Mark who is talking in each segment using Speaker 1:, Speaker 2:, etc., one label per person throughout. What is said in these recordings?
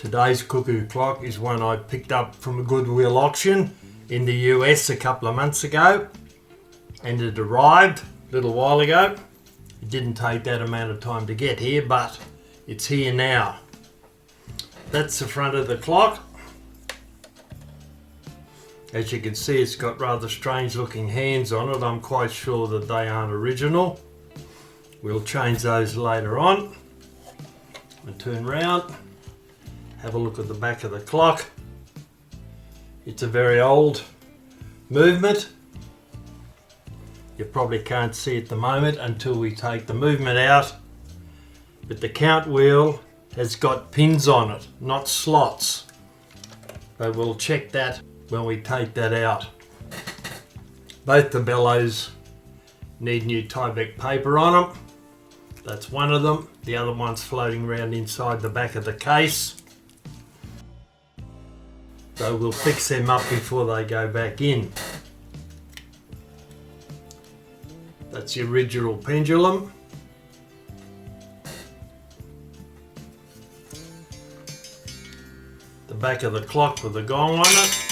Speaker 1: Today's Cuckoo clock is one I picked up from a Goodwill auction in the US a couple of months ago, and it arrived a little while ago. It didn't take that amount of time to get here, but it's here now. That's the front of the clock. As you can see, it's got rather strange looking hands on it. I'm quite sure that they aren't original. We'll change those later on. And turn round, have a look at the back of the clock. It's a very old movement. You probably can't see at the moment until we take the movement out, but the count wheel has got pins on it, not slots. But we'll check that when we take that out. Both the bellows need new Tyvek paper on them. That's one of them. The other one's floating around inside the back of the case. So we'll fix them up before they go back in. That's the original pendulum. The back of the clock with the gong on it.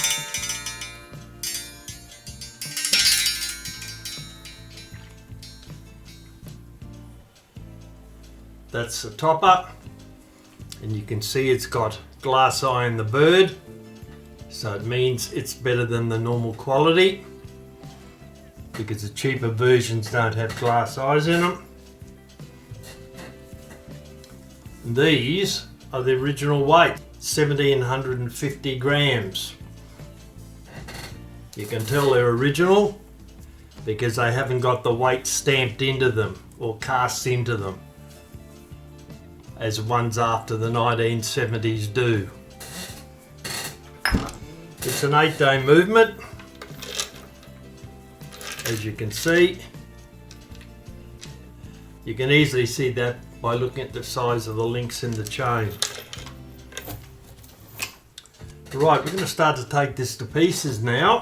Speaker 1: That's the topper, and you can see it's got glass eye in the bird, so it means it's better than the normal quality because the cheaper versions don't have glass eyes in them. And these are the original weight, 1750 grams. You can tell they're original because they haven't got the weight stamped into them or cast into them as ones after the 1970s do. It's an 8-day movement, as you can see. You can easily see that by looking at the size of the links in the chain. Right, we're going to start to take this to pieces now.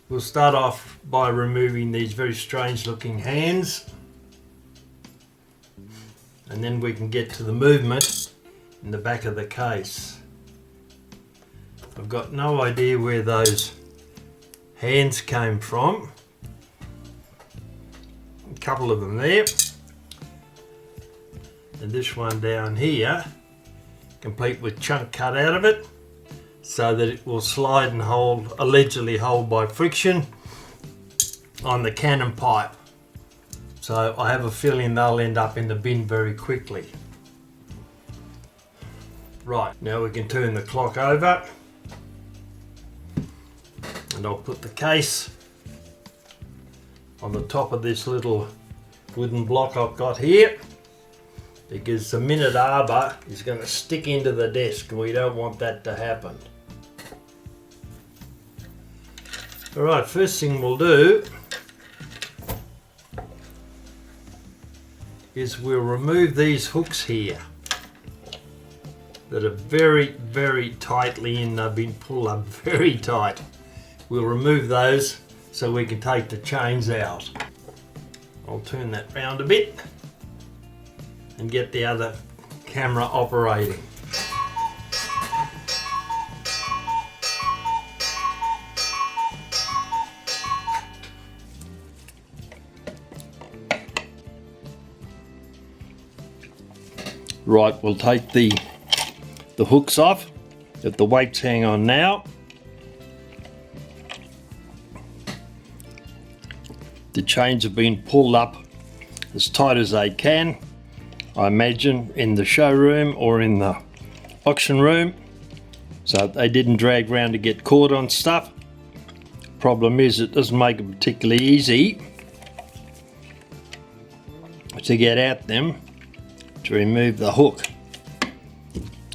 Speaker 1: We'll start off by removing these very strange looking hands, and then we can get to the movement in the back of the case. I've got no idea where those hands came from. A couple of them there, and this one down here, complete with chunk cut out of it so that it will slide and hold, allegedly hold by friction on the cannon pipe. So I have a feeling they'll end up in the bin very quickly. Right, now we can turn the clock over, and I'll put the case on the top of this little wooden block I've got here, because the minute arbor is going to stick into the desk and we don't want that to happen. Alright, first thing we'll do is we'll remove these hooks here that are very, very tightly in. They've been pulled up very tight. We'll remove those so we can take the chains out. I'll turn that round a bit and get the other camera operating. Right, we'll take the hooks off that the weights hang on now. The chains have been pulled up as tight as they can, I imagine, in the showroom or in the auction room, so they didn't drag around to get caught on stuff. Problem is, it doesn't make it particularly easy to get at them to remove the hook.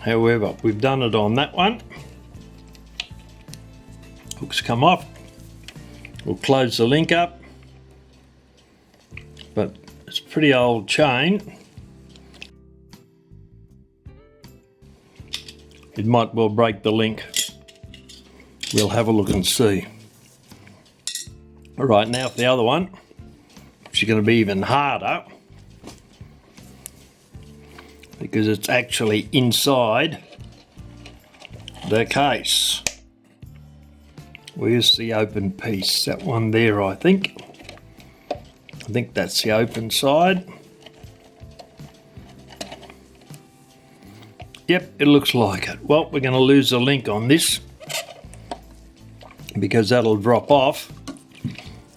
Speaker 1: However, we've done it on that one. Hooks come off. We'll close the link up, but it's a pretty old chain. It might well break the link. We'll have a look and see. All right, now for the other one, which is going to be even harder. because it's actually inside the case. Where's the open piece? That one there, I think. I think that's the open side. Yep, it looks like it. Well, we're going to lose the link on this because that'll drop off,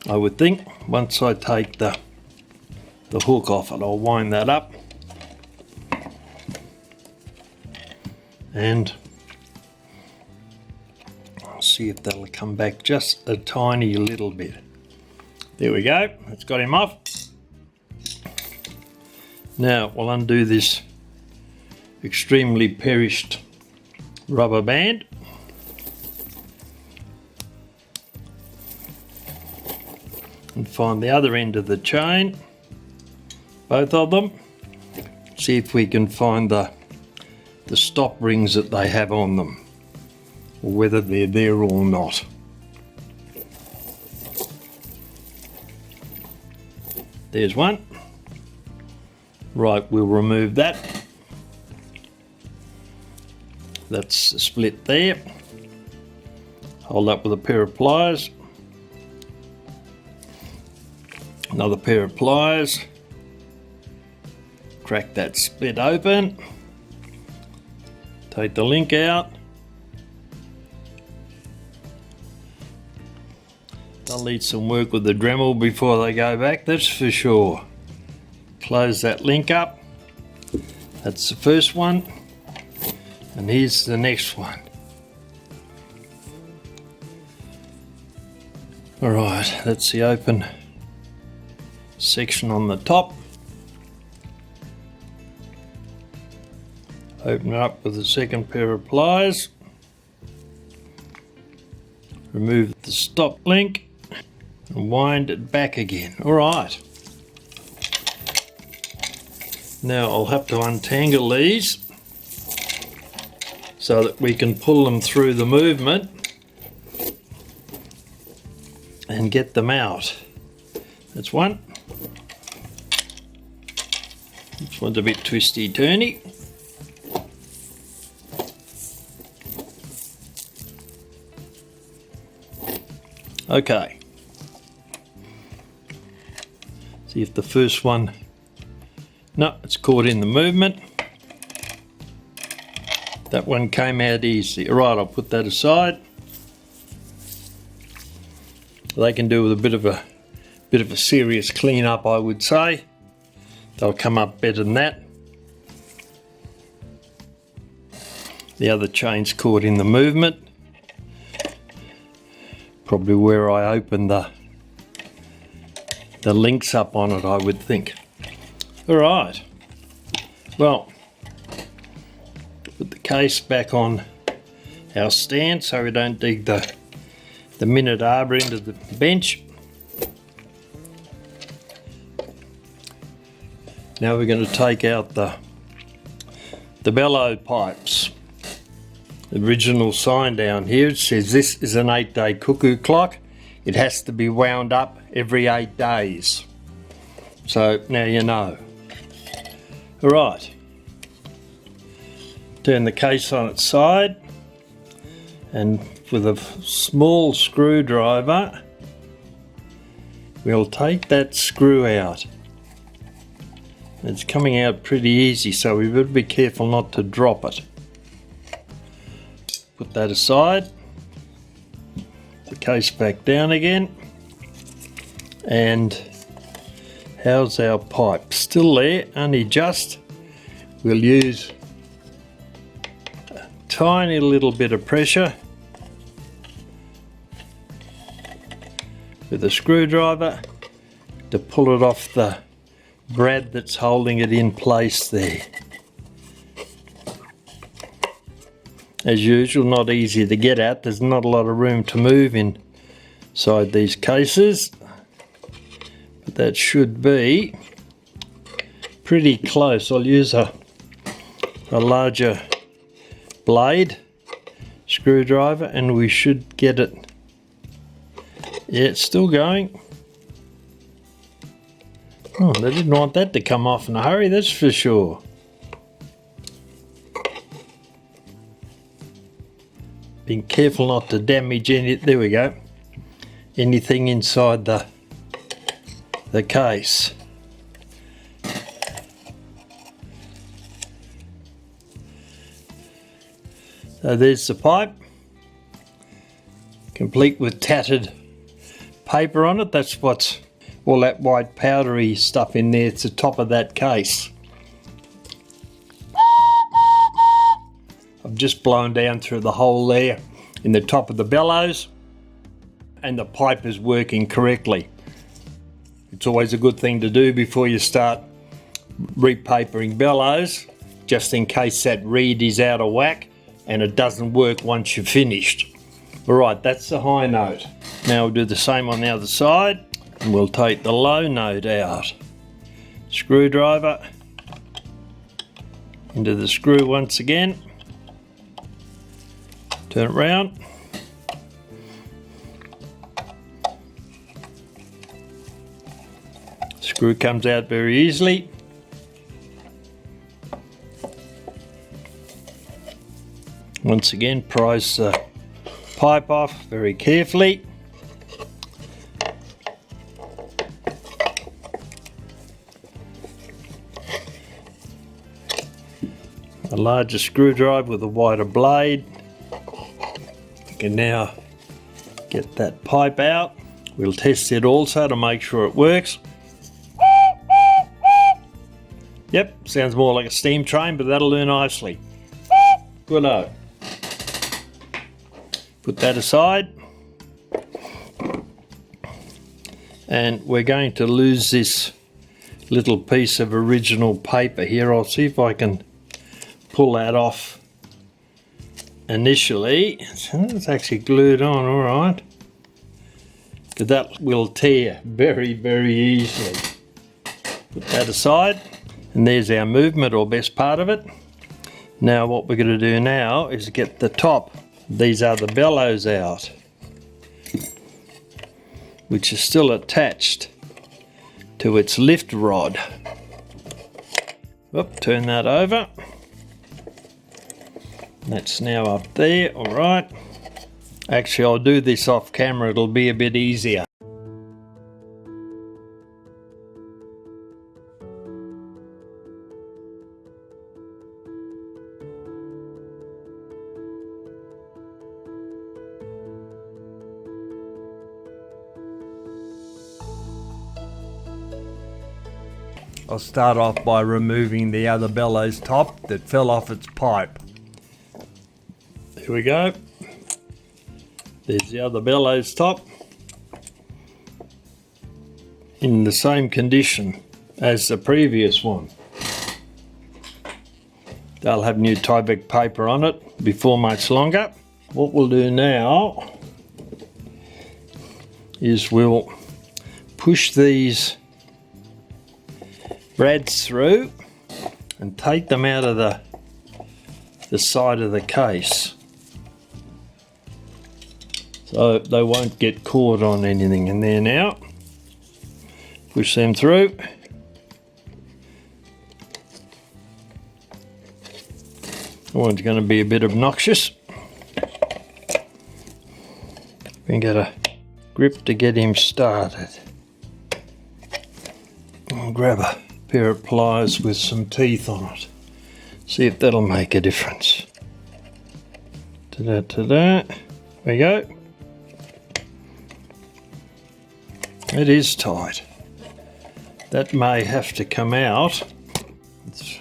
Speaker 1: I would think. Once I take the hook off it, I'll wind that up and see if that'll come back just a tiny little bit. There we go, it's got him off. Now we'll undo this extremely perished rubber band. And find the other end of the chain, both of them. See if we can find the stop rings that they have on them, or whether they're there or not. There's one. Right, we'll remove that. That's the split there. Hold up with a pair of pliers. Another pair of pliers. Crack that split open. Take the link out. They'll need some work with the Dremel before they go back, that's for sure. Close that link up. That's the first one. And here's the next one. Alright, that's the open section on the top. Open it up with the second pair of pliers. Remove the stop link and wind it back again. Alright. Now I'll have to untangle these so that we can pull them through the movement and get them out. That's one. This one's a bit twisty-turny. Okay. See if the first one, no, it's caught in the movement. That one came out easy. Right, I'll put that aside. They can do with a bit of a serious clean up, I would say. They'll come up better than that. The other chain's caught in the movement. Probably where I opened the links up on it, I would think. Alright, well, put the case back on our stand so we don't dig the minute arbor into the bench. Now we're going to take out the bellows pipes. The original sign down here, it says this is an 8-day cuckoo clock. It has to be wound up every 8 days. So now you know. Alright, turn the case on its side and with a small screwdriver we'll take that screw out. It's coming out pretty easy, so we better be careful not to drop it. Put that aside, the case back down again, and how's our pipe? Still there, only just. We'll use a tiny little bit of pressure with a screwdriver to pull it off the brad that's holding it in place there. As usual, not easy to get at. There's not a lot of room to move inside these cases, but that should be pretty close. I'll use a larger blade screwdriver and we should get it. Yeah, it's still going. Oh, they didn't want that to come off in a hurry, that's for sure. being careful not to damage any, there we go, anything inside the case. So there's the pipe, complete with tattered paper on it. That's what's all that white powdery stuff in there. It's the top of that case. I've just blown down through the hole there in the top of the bellows, and the pipe is working correctly. It's always a good thing to do before you start repapering bellows, just in case that reed is out of whack and it doesn't work once you've finished. Alright, that's the high note. Now we'll do the same on the other side, and we'll take the low note out. Screwdriver into the screw once again. Turn it round. Screw comes out very easily. Once again, prise the pipe off very carefully. A larger screwdriver with a wider blade. You can now get that pipe out. We'll test it also to make sure it works. Yep, sounds more like a steam train, but that'll do nicely. Good-o. Put that aside. And we're going to lose this little piece of original paper here. I'll see if I can pull that off initially. It's actually glued on, all right. Because that will tear very, very easily. Put that aside. And there's our movement, or best part of it. Now what we're going to do now is get the top. These are the bellows out, which is still attached to its lift rod. Oop, turn that over. That's now up there, all right. Actually, I'll do this off camera, it'll be a bit easier. I'll start off by removing the other bellows top that fell off its pipe. Here we go. There's the other bellows top in the same condition as the previous one. They'll have new Tyvek paper on it before much longer. What we'll do now is we'll push these brads through and take them out of the side of the case, so they won't get caught on anything in there. Now push them through. That one's going to be a bit obnoxious. We can get a grip to get him started. I'll grab a pair of pliers with some teeth on it. See if that'll make a difference. Ta-da, ta-da. There we go. It is tight. That may have to come out. It's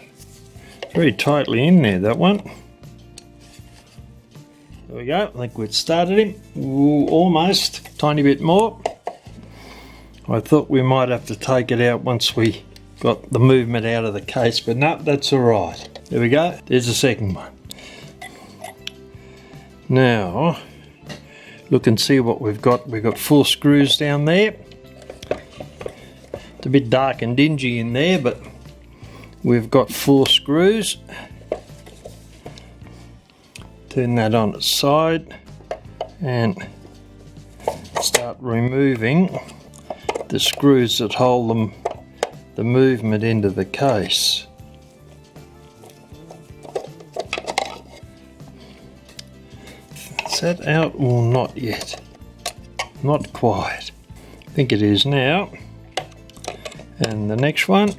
Speaker 1: very tightly in there, that one. There we go. I think we've started him. Ooh, almost. Tiny bit more. I thought we might have to take it out once we got the movement out of the case, but no, that's all right. There we go. There's the second one. Now, look and see what we've got. We've got 4 screws down there. It's a bit dark and dingy in there, but we've got 4 screws. Turn that on its side and start removing the screws that hold the movement into the case. that out or not yet? Not quite. I think it is now. And the next one,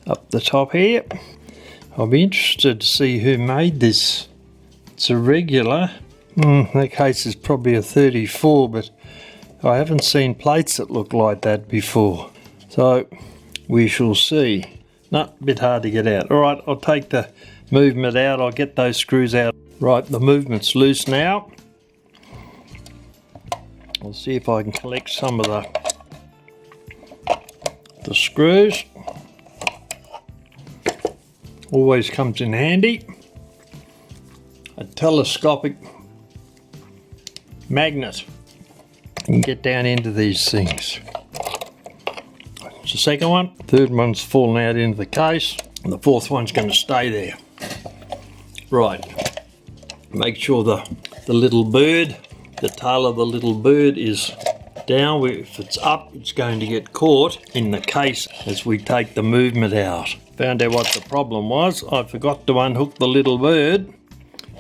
Speaker 1: up the top here. I'll be interested to see who made this. It's a Regula. That case is probably a 34, but I haven't seen plates that look like that before. So we shall see. No, a bit hard to get out. All right, I'll take the movement out. I'll get those screws out. Right, the movement's loose now. I'll see if I can collect some of the screws. Always comes in handy. A telescopic magnet. You can get down into these things. It's the second one. Third one's fallen out into the case. And the fourth one's going to stay there. Right. Make sure the little bird, the tail of the little bird is down. If it's up, it's going to get caught in the case as we take the movement out. Found out what the problem was. I forgot to unhook the little bird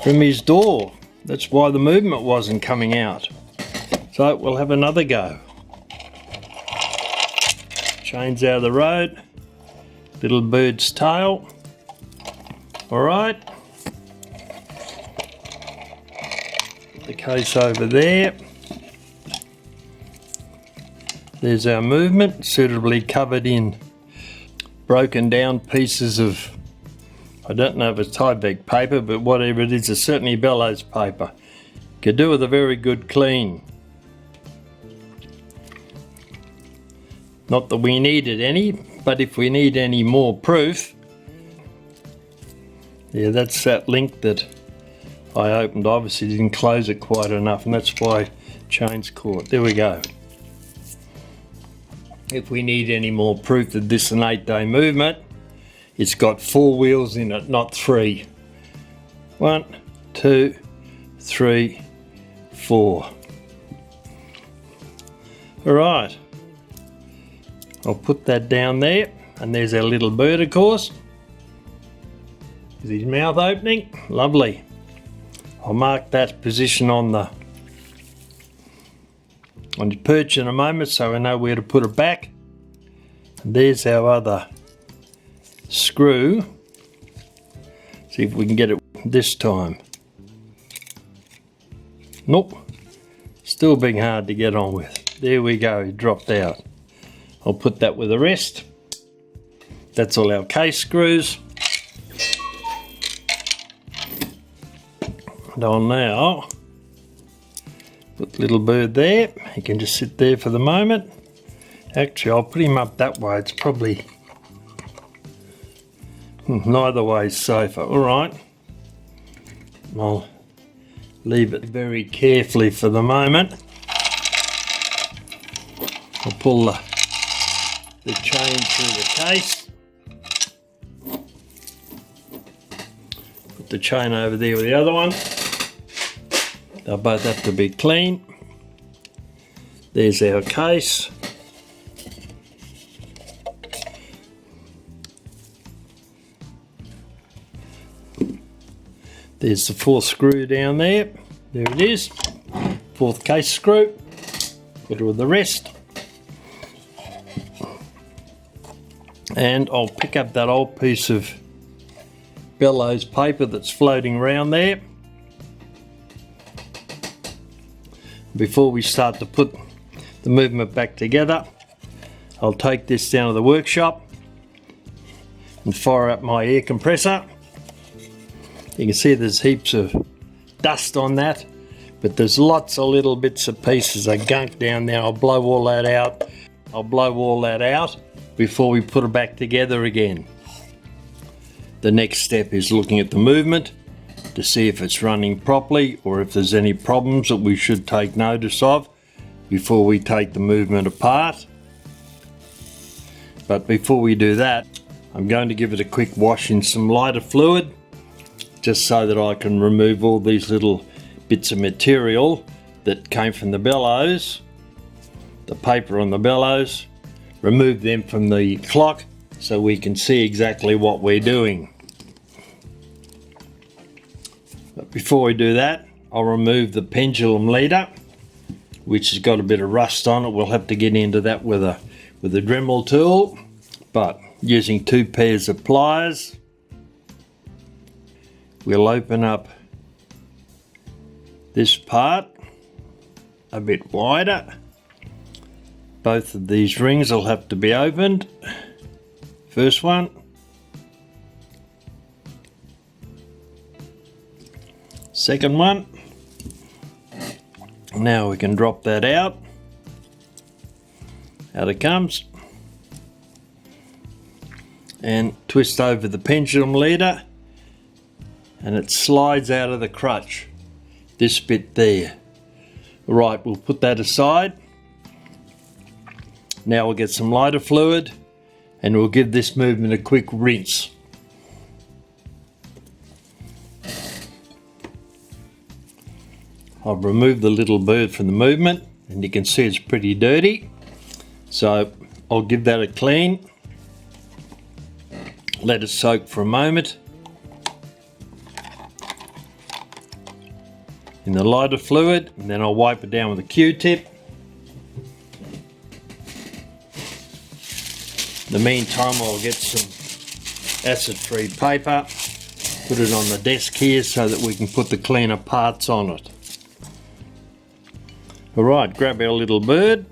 Speaker 1: from his door. That's why the movement wasn't coming out. So we'll have another go. Chains out of the road. Little bird's tail. All right. The case over there. There's our movement, suitably covered in broken down pieces of, I don't know if it's Tyvek paper, but whatever it is, it's certainly Bellows paper. Could do with a very good clean. Not that we needed any, but if we need any more proof, yeah, that's that link that I opened. Obviously didn't close it quite enough, and that's why chain's caught. There we go. If we need any more proof that this is an 8-day movement, it's got 4 wheels in it, not 3. 1, 2, 3, 4. All right. I'll put that down there, and there's our little bird, of course. Is his mouth opening? Lovely. I'll mark that position on the perch in a moment so I know where to put it back. And there's our other screw. See if we can get it this time. Nope. Still being hard to get on with. There we go, it dropped out. I'll put that with the rest. That's all our case screws. And I'll now put the little bird there. He can just sit there for the moment. Actually, I'll put him up that way. It's probably neither way is safer. All right. I'll leave it very carefully for the moment. I'll pull the chain through the case. Put the chain over there with the other one. They'll both have to be clean. There's our case. There's the 4th screw down there. There it is. 4th case screw. Put it with the rest. And I'll pick up that old piece of Bellows paper that's floating around there. Before we start to put the movement back together, I'll take this down to the workshop and fire up my air compressor. You can see there's heaps of dust on that, but there's lots of little bits and pieces of gunk down there. I'll blow all that out. I'll blow all that out before we put it back together again. The next step is looking at the movement to see if it's running properly or if there's any problems that we should take notice of before we take the movement apart. But before we do that, I'm going to give it a quick wash in some lighter fluid, just so that I can remove all these little bits of material that came from the bellows, the paper on the bellows, remove them from the clock so we can see exactly what we're doing. But before we do that, I'll remove the Pendulum Leader, which has got a bit of rust on it. We'll have to get into that with a Dremel tool, but using 2 pairs of pliers, we'll open up this part a bit wider. Both of these rings will have to be opened. First one. Second one. Now we can drop that out. Out it comes. And twist over the Pendulum Leader, and it slides out of the crutch. This bit there. Right, we'll put that aside. Now we'll get some lighter fluid and we'll give this movement a quick rinse. I've removed the little bird from the movement and you can see it's pretty dirty. So I'll give that a clean. Let it soak for a moment in the lighter fluid, and then I'll wipe it down with a Q-tip. In the meantime, I'll get some acid-free paper, put it on the desk here so that we can put the cleaner parts on it. Alright, grab our little bird.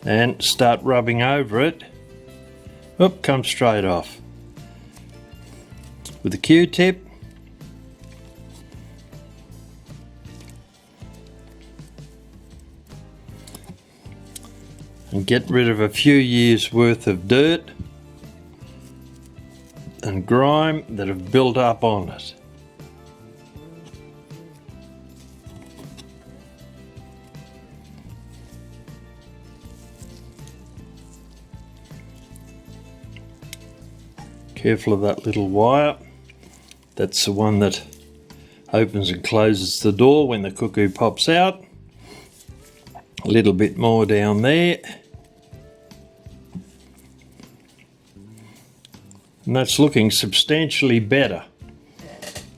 Speaker 1: And start rubbing over it. Oop, comes straight off. With a Q-tip. And get rid of a few years worth of dirt and grime that have built up on it. Careful of that little wire. That's the one that opens and closes the door when the cuckoo pops out. A little bit more down there. And that's looking substantially better.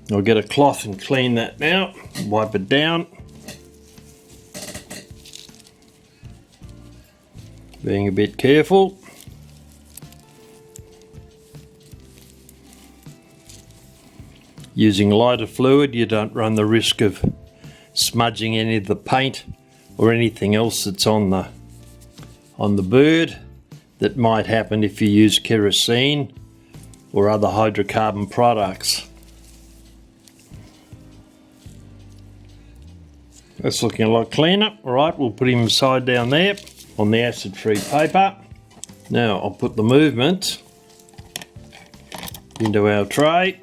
Speaker 1: I'll get a cloth and clean that now. Wipe it down. Being a bit careful. Using lighter fluid, you don't run the risk of smudging any of the paint or anything else that's on the bird. That might happen if you use kerosene or other hydrocarbon products. That's looking a lot cleaner. Alright, we'll put him aside down there on the acid-free paper. Now I'll put the movement into our tray.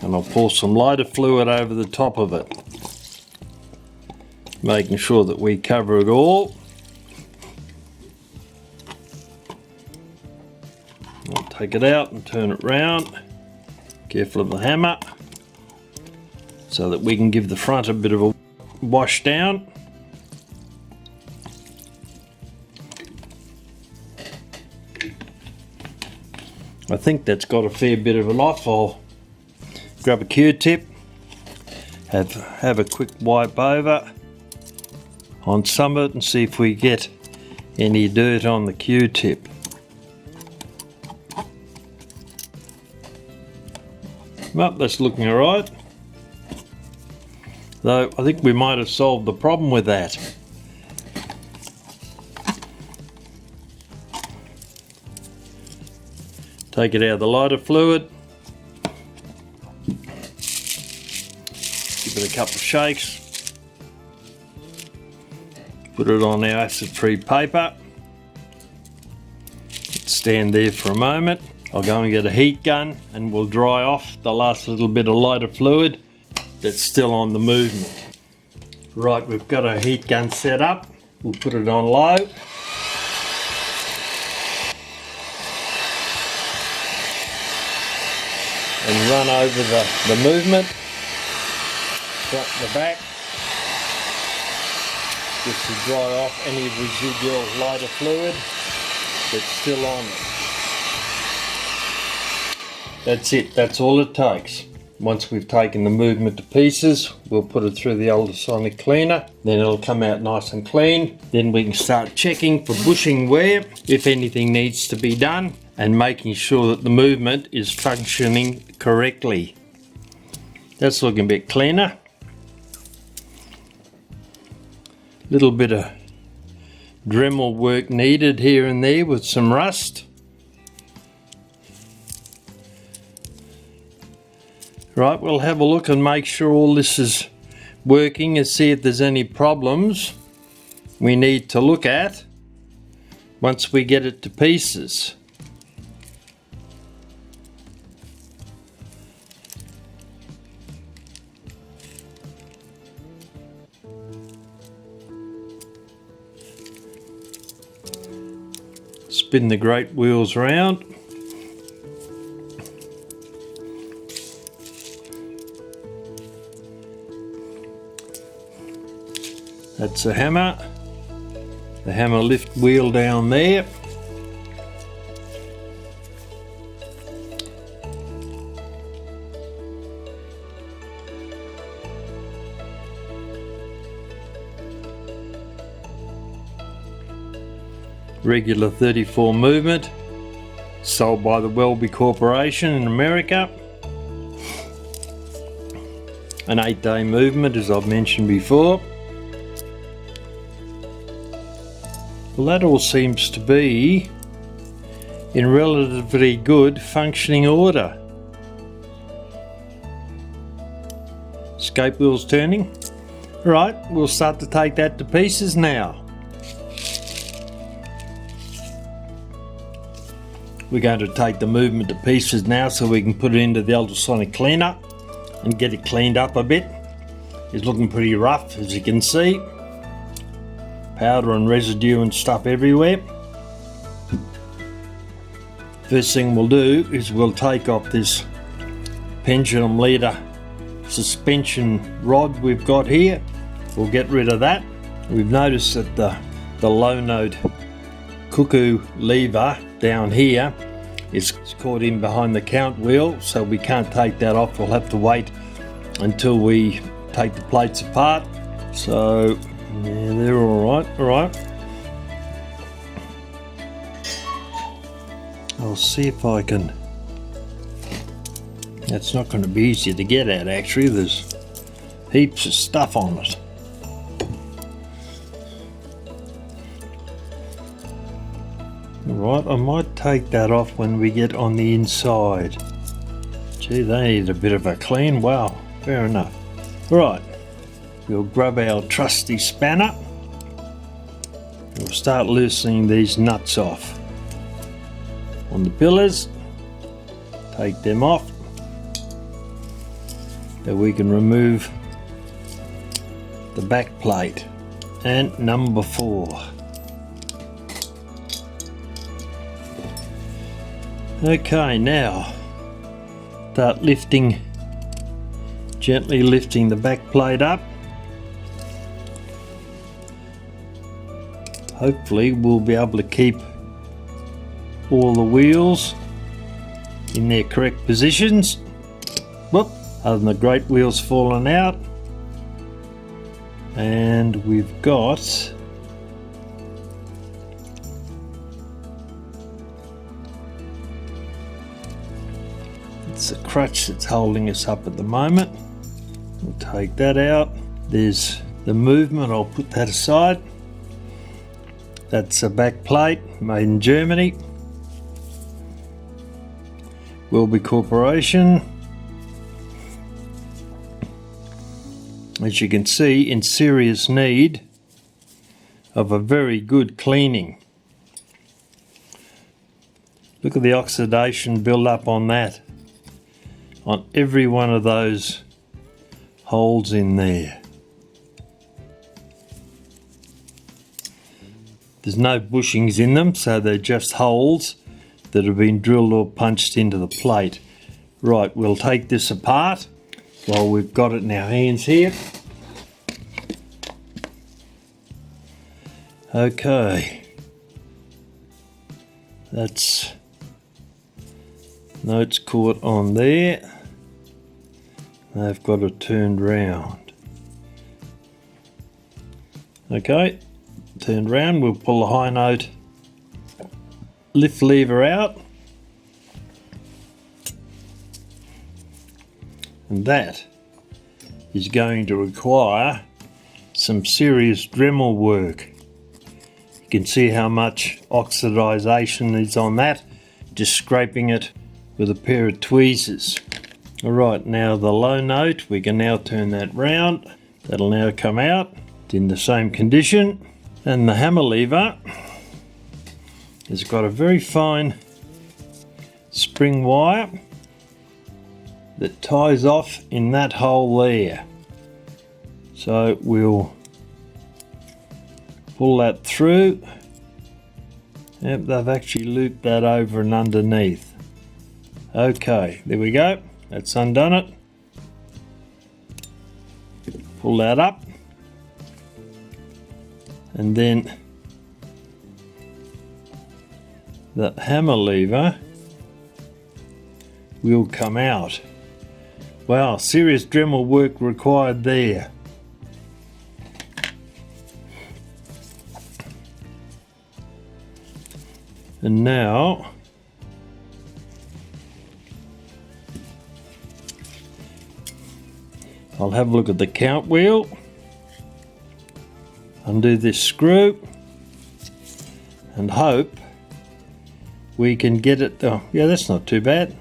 Speaker 1: And I'll pour some lighter fluid over the top of it, making sure that we cover it all. I'll take it out and turn it round. Careful of the hammer, so that we can give the front a bit of a wash down. I think that's got a fair bit of it off. I'll grab a Q-tip, have a quick wipe over on some of it and see if we get any dirt on the Q-tip. Well, that's looking alright. Though I think we might have solved the problem with that. Take it out of the lighter fluid. Give it a couple of shakes. Put it on our acid-free paper. Stand there for a moment. I'll go and get a heat gun and we'll dry off the last little bit of lighter fluid that's still on the movement. Right, we've got our heat gun set up. We'll put it on low. And run over the movement, front and the back. just to dry off any residual lighter fluid that's still on it. That's it, that's all it takes. Once we've taken the movement to pieces, we'll put it through the ultrasonic cleaner, then it'll come out nice and clean. Then we can start checking for bushing wear, if anything needs to be done, and making sure that the movement is functioning correctly. That's looking a bit cleaner. Little bit of Dremel work needed here and there with some rust. Right, we'll have a look and make sure all this is working and see if there's any problems we need to look at once we get it to pieces. Spin the great wheels round. That's the hammer lift wheel down there. Regular 34 movement, sold by the Welby Corporation in America. An 8-day movement, as I've mentioned before. Well, that all seems to be in relatively good functioning order. Escape wheels turning. Right, we'll start to take that to pieces now. We're going to take the movement to pieces now so we can put it into the ultrasonic cleaner and get it cleaned up a bit. It's looking pretty rough, as you can see. Powder and residue and stuff everywhere. First thing we'll do is we'll take off this Pendulum Leader suspension rod we've got here. We'll get rid of that. We've noticed that the low node Cuckoo lever down here is caught in behind the count wheel, so we can't take that off. We'll have to wait until we take the plates apart. So yeah, they're all right. I'll see if I can. That's not going to be easy to get at, actually. There's heaps of stuff on it. Right, I might take that off when we get on the inside. Gee, they need a bit of a clean. Wow, fair enough. Right, we'll grab our trusty spanner. We'll start loosening these nuts off on the pillars. Take them off. Then we can remove the back plate. And number 4. Okay, now start lifting, gently lifting the back plate up. Hopefully we'll be able to keep all the wheels in their correct positions. Whoop, other than the great wheels falling out. And we've got it's a crutch that's holding us up at the moment. We'll take that out. There's the movement, I'll put that aside. That's a back plate made in Germany. Welby Corporation. As you can see, in serious need of a very good cleaning. Look at the oxidation build up on that, on every one of those holes in there. There's no bushings in them, so they're just holes that have been drilled or punched into the plate. Right, we'll take this apart while we've got it in our hands here. Okay, that's notes caught on there. They've got it turned round. Okay, turned round, we'll pull the high note lift lever out, and that is going to require some serious Dremel work. You can see how much oxidization is on that, just scraping it with a pair of tweezers. Alright, now the low note, we can now turn that round. That'll now come out. It's in the same condition. And the hammer lever has got a very fine spring wire that ties off in that hole there. So we'll pull that through. Yep, they've actually looped that over and underneath. Okay, there we go. That's undone it. Pull that up. And then the hammer lever will come out. Wow, serious Dremel work required there. And now I'll have a look at the count wheel, undo this screw, and hope we can get it. Oh, yeah, that's not too bad.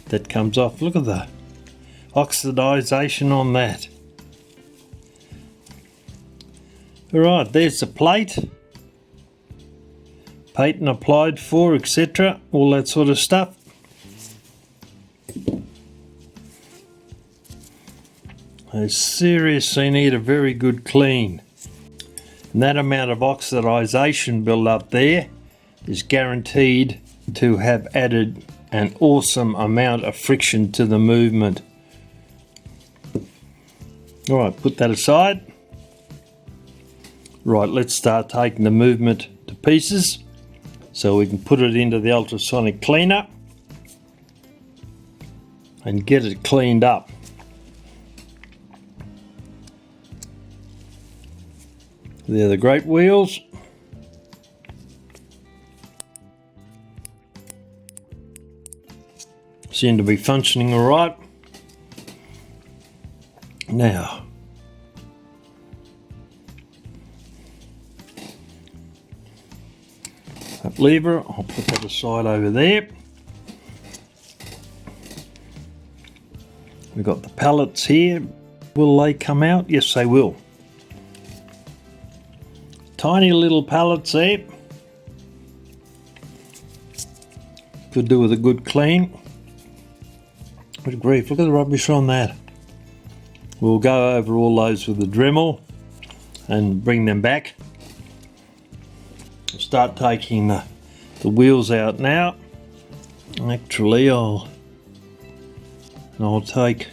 Speaker 1: That comes off. Look at the oxidization on that. Alright, there's the plate. Patent applied for, etc. All that sort of stuff. They seriously need a very good clean. And that amount of oxidization built up there is guaranteed to have added an awesome amount of friction to the movement. Alright, put that aside. Right, let's start taking the movement to pieces so we can put it into the ultrasonic cleaner and get it cleaned up. They're the great wheels. Seem to be functioning all right. Now, that lever, I'll put that aside over there. We've got the pallets here. Will they come out? Yes, they will. Tiny little pallets there. Could do with a good clean. Good grief, look at the rubbish on that. We'll go over all those with the Dremel and bring them back. I'll start taking the wheels out now. Actually, I'll take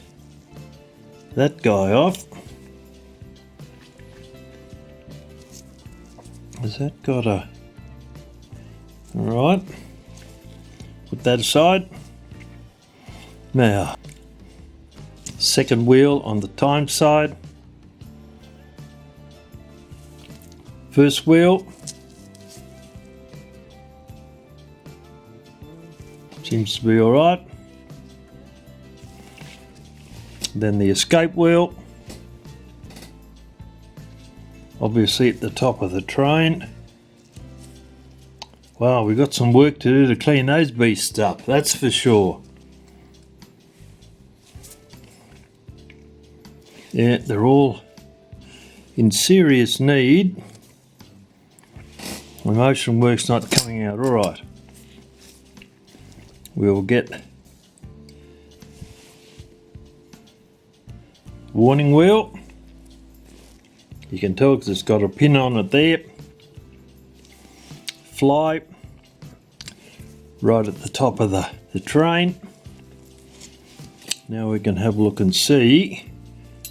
Speaker 1: that guy off. Has that got a... Alright, put that aside. Now, second wheel on the time side. First wheel. Seems to be alright. Then the escape wheel. Obviously at the top of the train. Wow, we've got some work to do to clean those beasts up, that's for sure. Yeah, they're all in serious need. My motion work's not coming out alright. We'll get warning wheel. You can tell because it's got a pin on it there. Fly right at the top of the train. Now we can have a look and see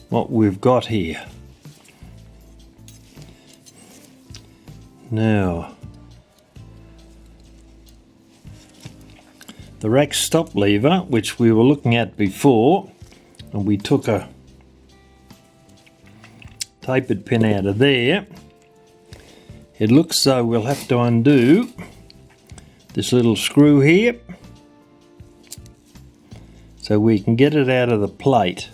Speaker 1: what we've got here. Now, the rack stop lever, which we were looking at before, and we took a tapered pin out of there. It looks as though we'll have to undo this little screw here so we can get it out of the plate.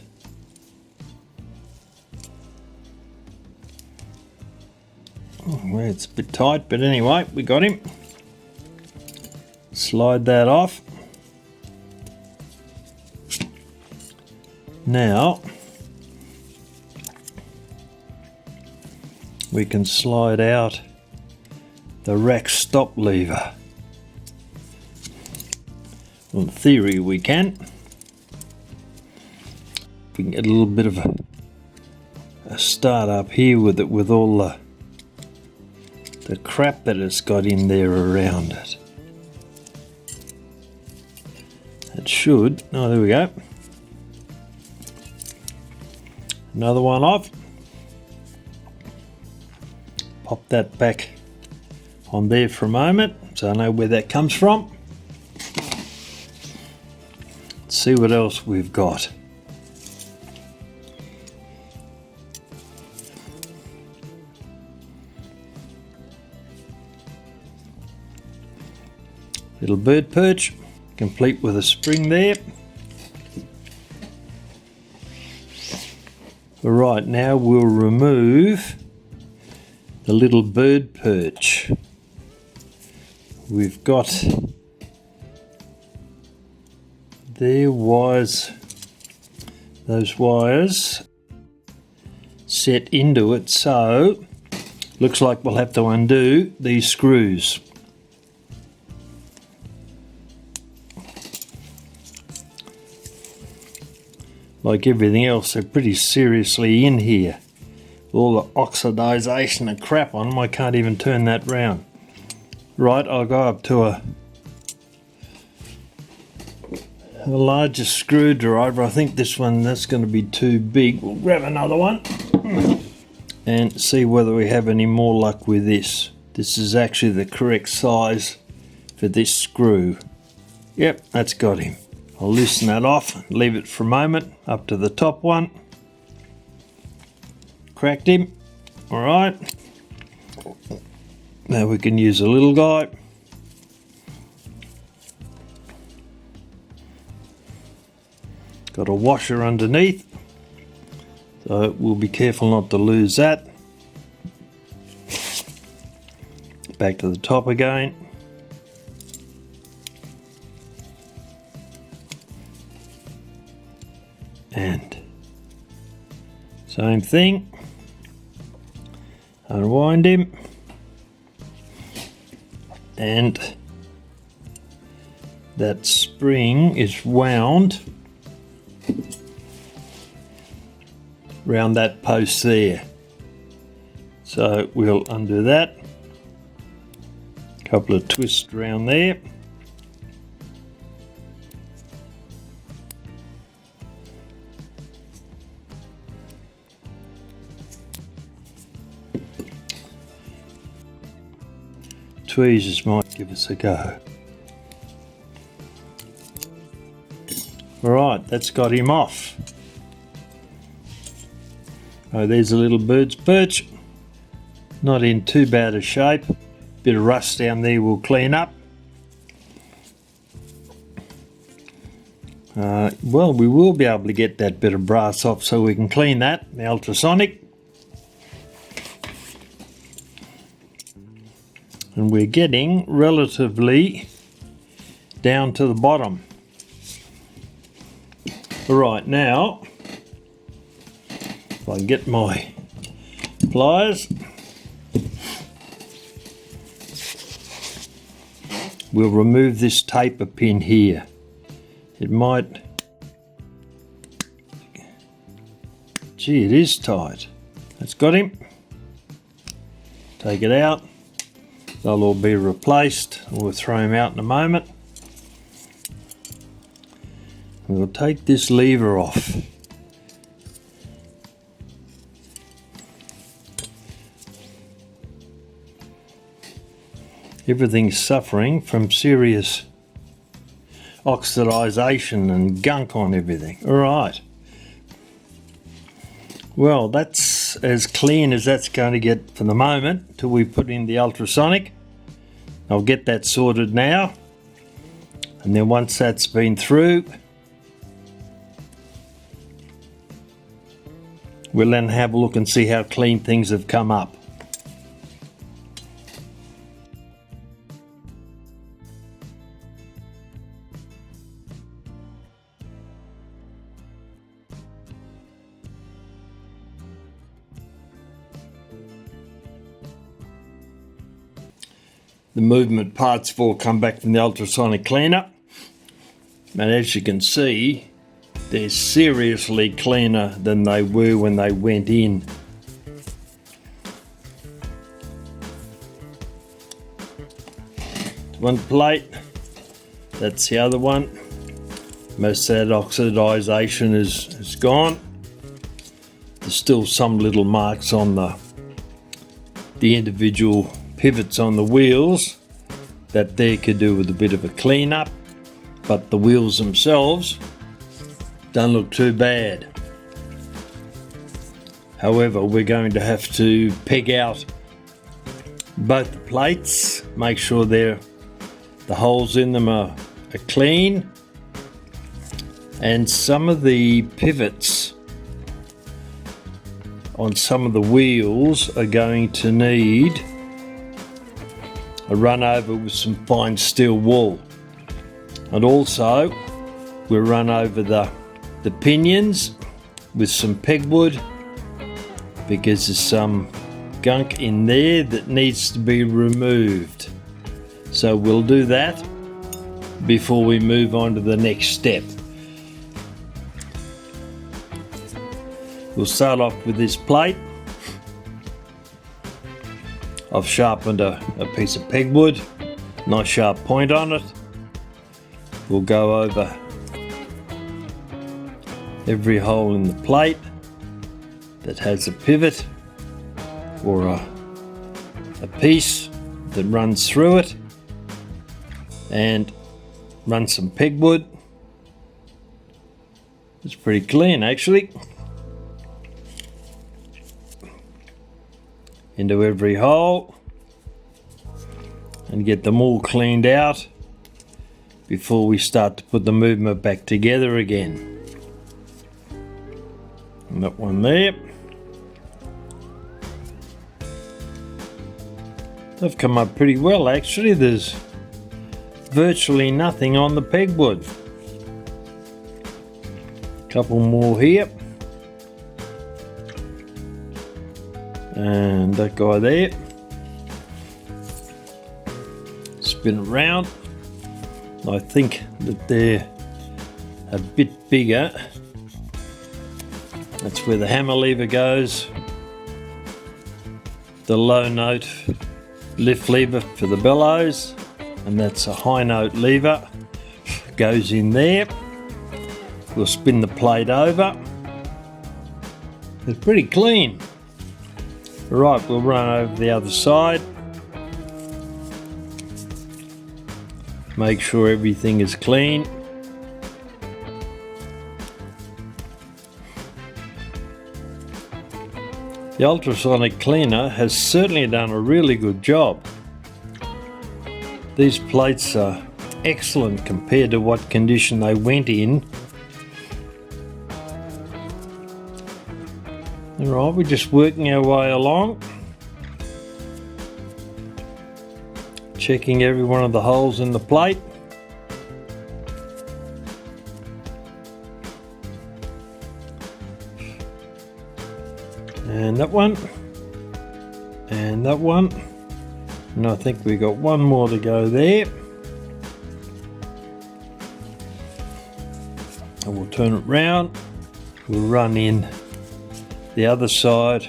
Speaker 1: Well, it's a bit tight, but anyway, we got him. Slide that off. Now we can slide out the rack stop lever. Well, in theory we can. We can get a little bit of a start up here with it, with all the crap that it's got in there around it. It should. Oh, there we go. Another one off. Pop that back on there for a moment so I know where that comes from. Let's see what else we've got. Little bird perch, complete with a spring there. Right, now we'll remove the little bird perch. We've got there was those wires set into it, so looks like we'll have to undo these screws. Like everything else, they're pretty seriously in here. All the oxidization and crap on them, I can't even turn that round. Right, I'll go up to a larger screwdriver. I think this one, that's going to be too big. We'll grab another one and see whether we have any more luck with this. This is actually the correct size for this screw. Yep, that's got him. I'll loosen that off, leave it for a moment, up to the top one. Cracked him. Alright. Now we can use a little guy. Got a washer underneath, so we'll be careful not to lose that. Back to the top again. And same thing, unwind him, and that spring is wound round that post there. So we'll undo that, couple of twists around there. Tweezers might give us a go. Alright, that's got him off. Oh, there's a little bird's perch. Not in too bad a shape. Bit of rust down there we'll clean up. Well, we will be able to get that bit of brass off so we can clean that, the ultrasonic. And we're getting relatively down to the bottom. Right, now if I can get my pliers, we'll remove this taper pin here. It might, gee, it is tight. That's got him. Take it out. They'll all be replaced. We'll throw them out in a moment. We'll take this lever off. Everything's suffering from serious oxidisation and gunk on everything. Alright. Well, that's as clean as that's going to get for the moment till we put in the ultrasonic. I'll get that sorted now. And then once that's been through, we'll then have a look and see how clean things have come up. The movement parts have all come back from the ultrasonic cleaner, and as you can see, they're seriously cleaner than they were when they went in. One plate, that's the other one. Most of that oxidisation is gone. There's still some little marks on the individual pivots on the wheels that there could do with a bit of a clean up, but the wheels themselves don't look too bad. However, we're going to have to peg out both the plates, make sure the holes in them are clean, and some of the pivots on some of the wheels are going to need a run over with some fine steel wool, and also we'll run over the pinions with some pegwood because there's some gunk in there that needs to be removed. So we'll do that before we move on to the next step. We'll start off with this plate. I've sharpened a piece of pegwood, nice sharp point on it. We'll go over every hole in the plate that has a pivot or a piece that runs through it, and run some pegwood. It's pretty clean actually. Into every hole and get them all cleaned out before we start to put the movement back together again. And that one there. They've come up pretty well actually. There's virtually nothing on the pegwood. Couple more here. And that guy there. Spin around. I think that they're a bit bigger. That's where the hammer lever goes. The low note lift lever for the bellows, and that's a high note lever. Goes in there. We'll spin the plate over. It's pretty clean. Right, we'll run over the other side. Make sure everything is clean. The ultrasonic cleaner has certainly done a really good job. These plates are excellent compared to what condition they went in. Alright, we're just working our way along. Checking every one of the holes in the plate. And that one. And that one. And I think we got one more to go there. And we'll turn it round. We'll run in the other side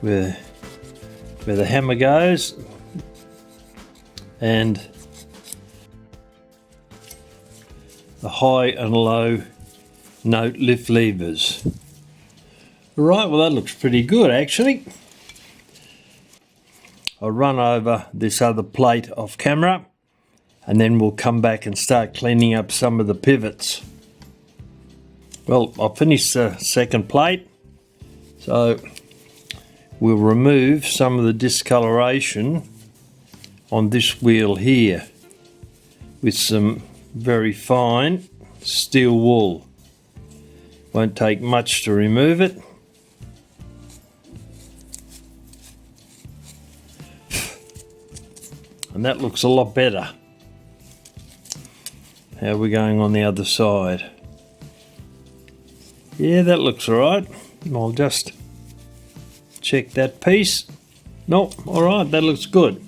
Speaker 1: where the hammer goes, and the high and low note lift levers. Right, well that looks pretty good actually. I'll run over this other plate off camera, and then we'll come back and start cleaning up some of the pivots. Well, I'll finish the second plate, so we'll remove some of the discoloration on this wheel here with some very fine steel wool. Won't take much to remove it. And that looks a lot better. How are we going on the other side? Yeah, that looks alright. I'll just check that piece. Nope, alright, that looks good.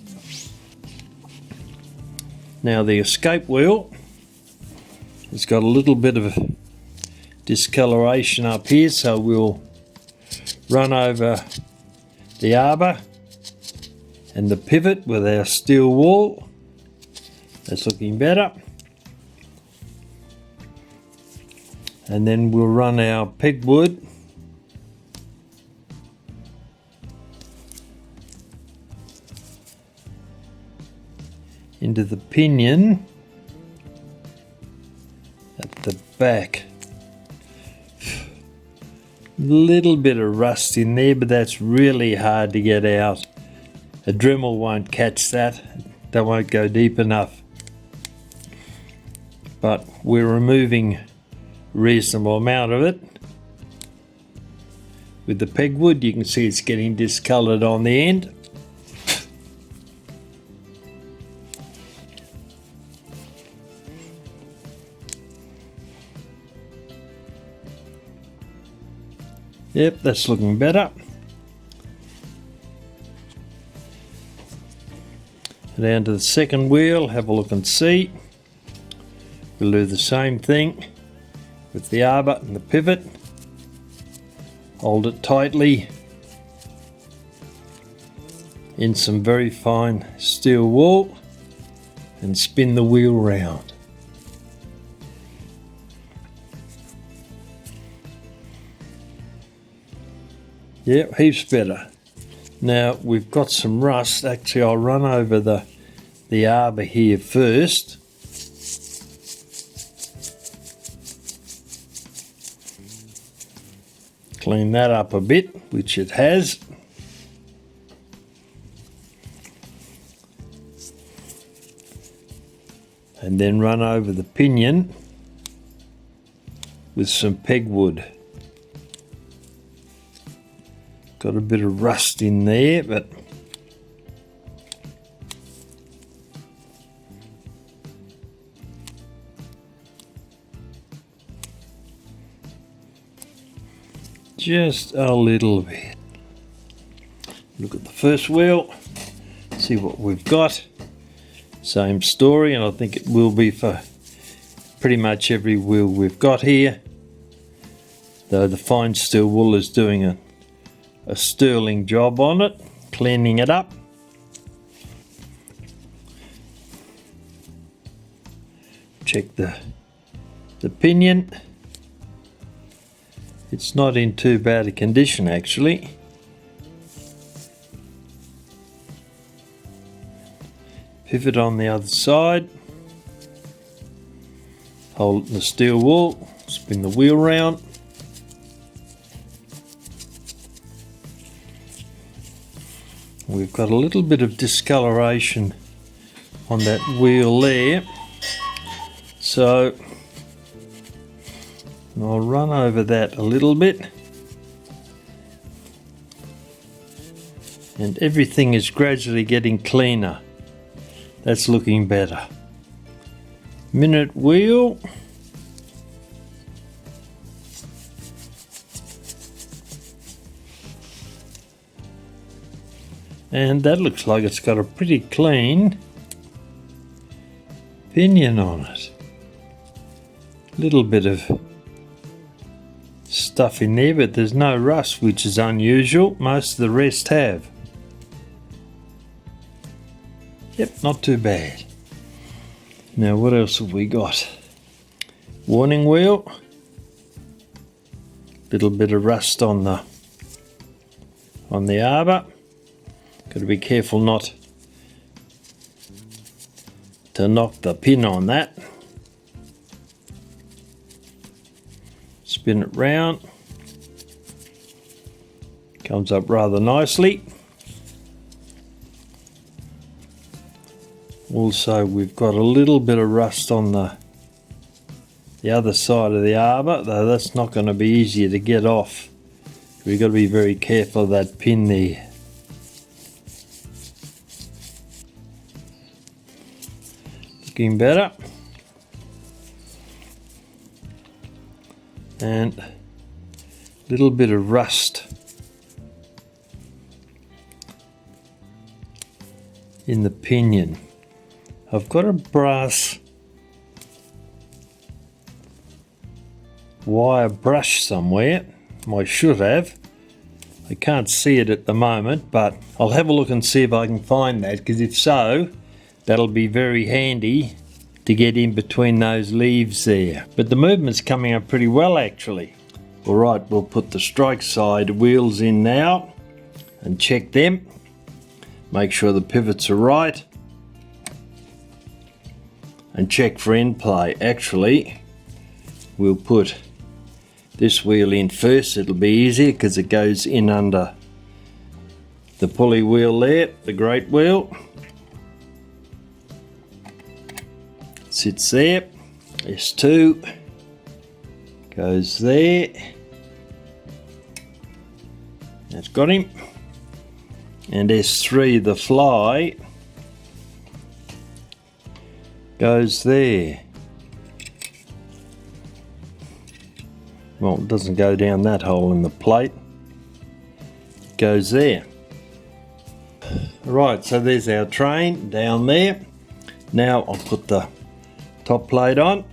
Speaker 1: Now the escape wheel, it's got a little bit of discoloration up here, so we'll run over the arbor and the pivot with our steel wool. That's looking better. And then we'll run our pegwood into the pinion at the back. Little bit of rust in there, but that's really hard to get out. A Dremel won't catch that. That won't go deep enough. But we're removing a reasonable amount of it. With the pegwood, you can see it's getting discoloured on the end. Yep, that's looking better. Down to the second wheel, have a look and see. We'll do the same thing with the arbor and the pivot. Hold it tightly in some very fine steel wool and spin the wheel round. Yep, heaps better. Now we've got some rust. Actually, I'll run over the arbor here first. Clean that up a bit, which it has. And then run over the pinion with some pegwood. Got a bit of rust in there, but just a little bit. Look at the first wheel, see what we've got. Same story, and I think it will be for pretty much every wheel we've got here, though the fine steel wool is doing a sterling job on it, cleaning it up. Check the pinion. It's not in too bad a condition actually. Pivot on the other side. Hold the steel wool, spin the wheel round. We've got a little bit of discoloration on that wheel there, so I'll run over that a little bit, and everything is gradually getting cleaner. That's looking better. Minute wheel. And that looks like it's got a pretty clean pinion on it. Little bit of stuff in there, but there's no rust, which is unusual. Most of the rest have. Yep, not too bad. Now what else have we got? Warning wheel. Little bit of rust on the arbor. Got to be careful not to knock the pin on that. Spin it round. Comes up rather nicely. Also, we've got a little bit of rust on the other side of the arbor, though that's not going to be easier to get off. We've got to be very careful of that pin there. Looking better. And a little bit of rust in the pinion. I've got a brass wire brush somewhere. I should have. I can't see it at the moment, but I'll have a look and see if I can find that, because if so, that'll be very handy to get in between those leaves there. But the movement's coming up pretty well actually. Alright, we'll put the strike side wheels in now and check them. Make sure the pivots are right. And check for end play. Actually, we'll put this wheel in first. It'll be easier because it goes in under the pulley wheel there, the great wheel. Sits there. S2 goes there. That's got him. And S3, the fly, goes there. Well, it doesn't go down that hole in the plate. It goes there. Right, so there's our train down there. Now I'll put the top plate on.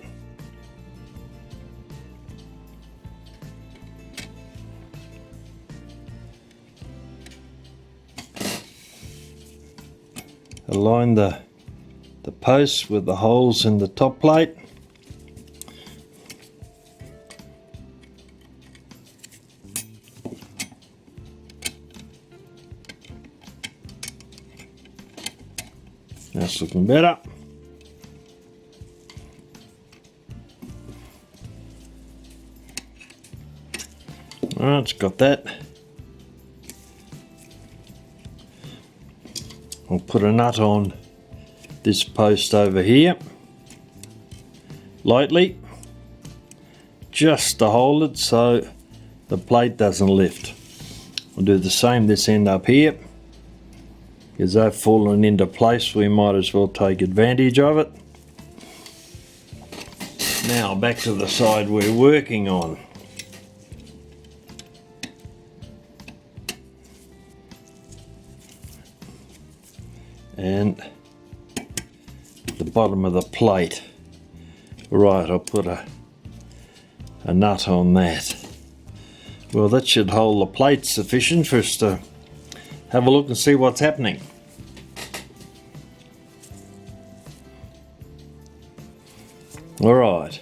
Speaker 1: Align the posts with the holes in the top plate. That's looking better. Alright, it's got that. I'll put a nut on this post over here, lightly, just to hold it so the plate doesn't lift. I'll do the same this end up here, because they've fallen into place, we might as well take advantage of it. Now back to the side we're working on. And the bottom of the plate. Right, I'll put a nut on that. Well, that should hold the plate sufficient for us to have a look and see what's happening. Alright.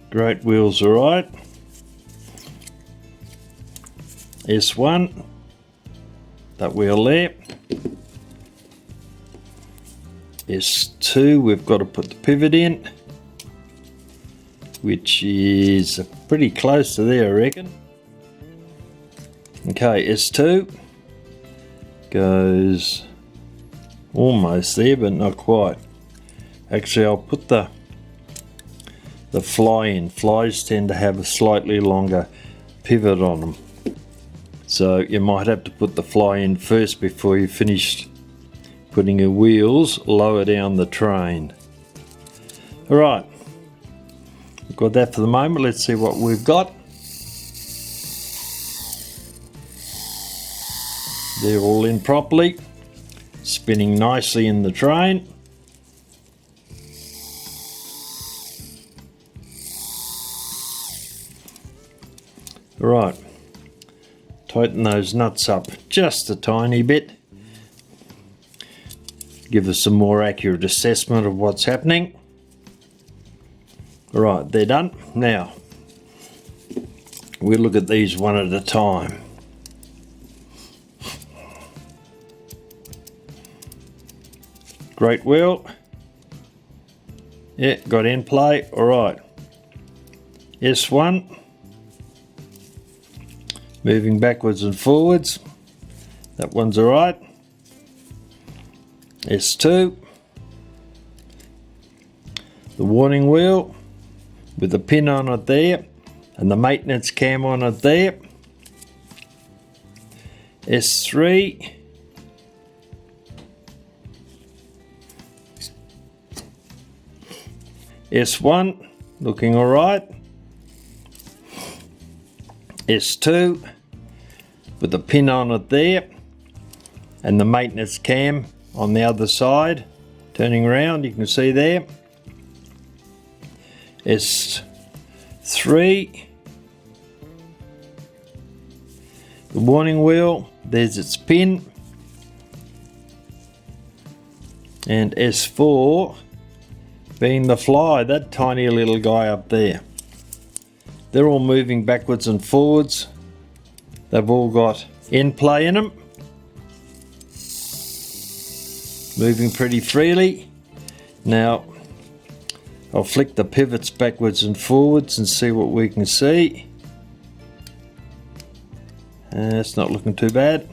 Speaker 1: Great wheels are right. S1, that wheel there. S2, we've got to put the pivot in, which is pretty close to there, I reckon. Okay, S2 goes almost there, but not quite. Actually, I'll put the fly in. Flies tend to have a slightly longer pivot on them. So you might have to put the fly in first before you finish putting your wheels lower down the train. Alright, we've got that for the moment. Let's see what we've got. They're all in properly, spinning nicely in the train. Alright. Tighten those nuts up just a tiny bit. Give us a more accurate assessment of what's happening. Alright, they're done. Now, we'll look at these one at a time. Great wheel. Yeah, got end play, alright. S1. Moving backwards and forwards. That one's alright. S2. The warning wheel with the pin on it there and the maintenance cam on it there. S3. S1 looking alright. S2 with the pin on it there and the maintenance cam on the other side. Turning around, you can see there. S3. The warning wheel, there's its pin. And S4 being the fly, that tiny little guy up there. They're all moving backwards and forwards. They've all got end play in them. Moving pretty freely. Now, I'll flick the pivots backwards and forwards and see what we can see. It's not looking too bad.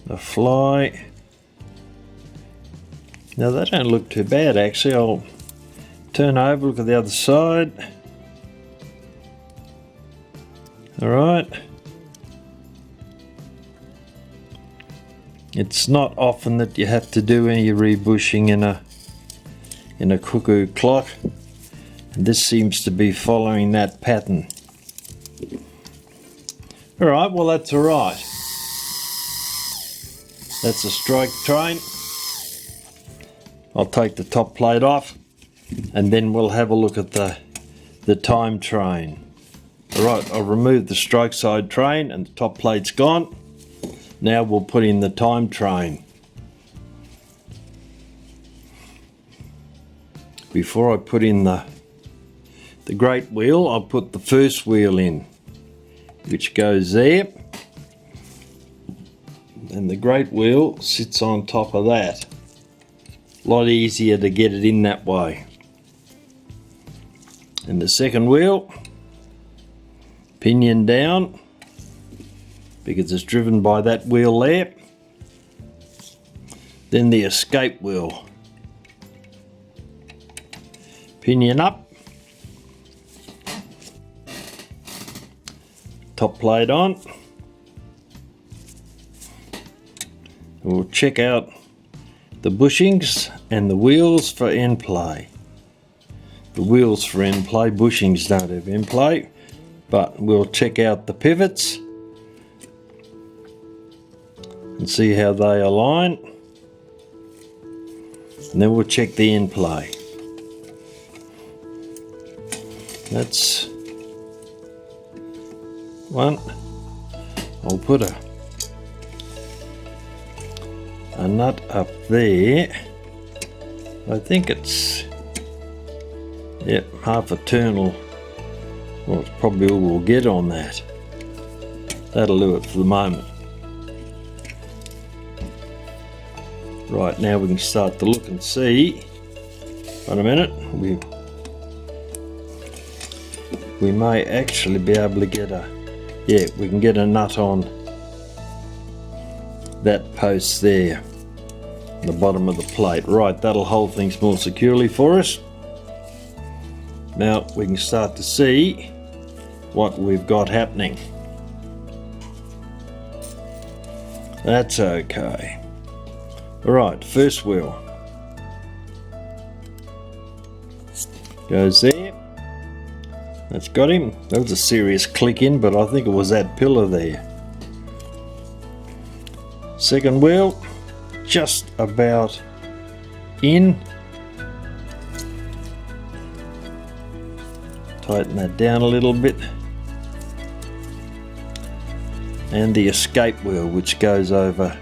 Speaker 1: The fly. Now they don't look too bad actually. I'll turn over, look at the other side. Alright. It's not often that you have to do any rebushing in a Cuckoo clock. And this seems to be following that pattern. Alright, well that's alright. That's a strike train. I'll take the top plate off and then we'll have a look at the time train. Alright, I'll remove the strike side train and the top plate's gone. Now we'll put in the time train. Before I put in the great wheel, I'll put the first wheel in, which goes there. And the great wheel sits on top of that. A lot easier to get it in that way. And the second wheel, pinion down, because it's driven by that wheel there. Then the escape wheel, pinion up, top plate on. We'll check out the bushings and the wheels for end play. The wheels for end play, bushings don't have end play, but we'll check out the pivots and see how they align, and then we'll check the end play. That's one. I'll put a nut up there. I think it's, yep, half a turn. Well, it's probably all we'll get on that. That'll do it for the moment. Right, now we can start to look and see. Wait a minute, we may actually be able to get we can get a nut on that post there, the bottom of the plate. Right, that'll hold things more securely for us. Now we can start to see what we've got happening. That's okay. Alright, first wheel goes there. That's got him. That was a serious click in, but I think it was that pillar there. Second wheel, just about in. Tighten that down a little bit. And the escape wheel, which goes over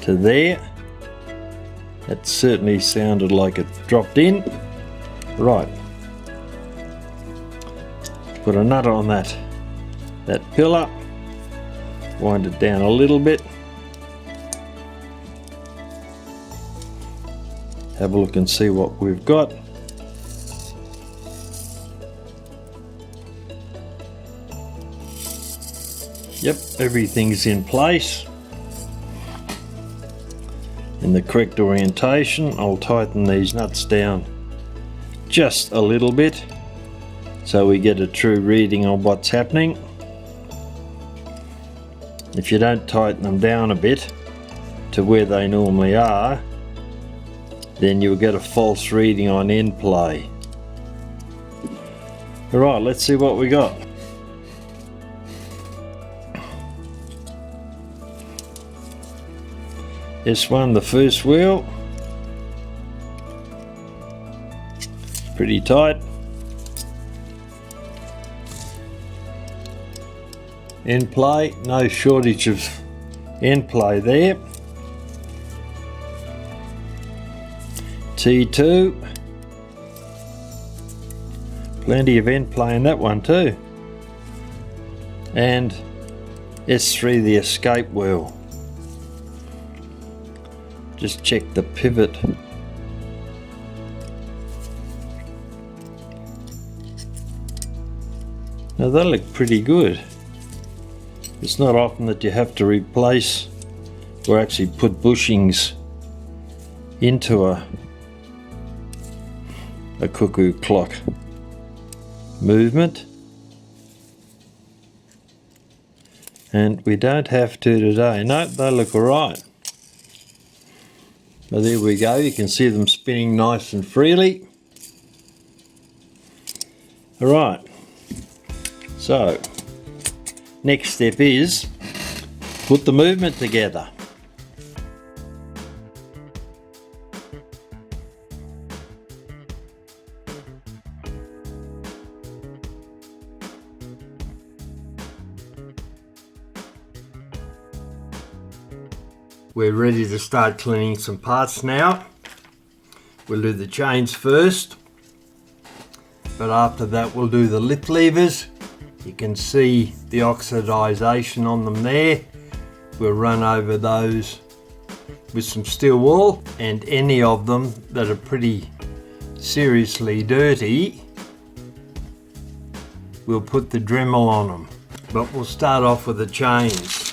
Speaker 1: to there. That certainly sounded like it dropped in. Right. put a nut on that pillar, wind it down a little bit, have a look and see what we've got. Yep, everything's in place in the correct orientation. I'll tighten these nuts down just a little bit so we get a true reading on what's happening. If you don't tighten them down a bit to where they normally are, then you'll get a false reading on end play. Alright, let's see what we got. This one, the first wheel, pretty tight. End play, no shortage of end play there. T2, plenty of end play in that one too. And S3, the escape wheel. Just check the pivot. Now they look pretty good. It's not often that you have to replace or actually put bushings into a cuckoo clock movement, and we don't have to today. No, they look alright. But there we go, you can see them spinning nice and freely. Alright, so next step is put the movement together. We're ready to start cleaning some parts now. We'll do the chains first, but after that we'll do the lip levers. You can see the oxidization on them there. We'll run over those with some steel wool, and any of them that are pretty seriously dirty, we'll put the Dremel on them. But we'll start off with the chains.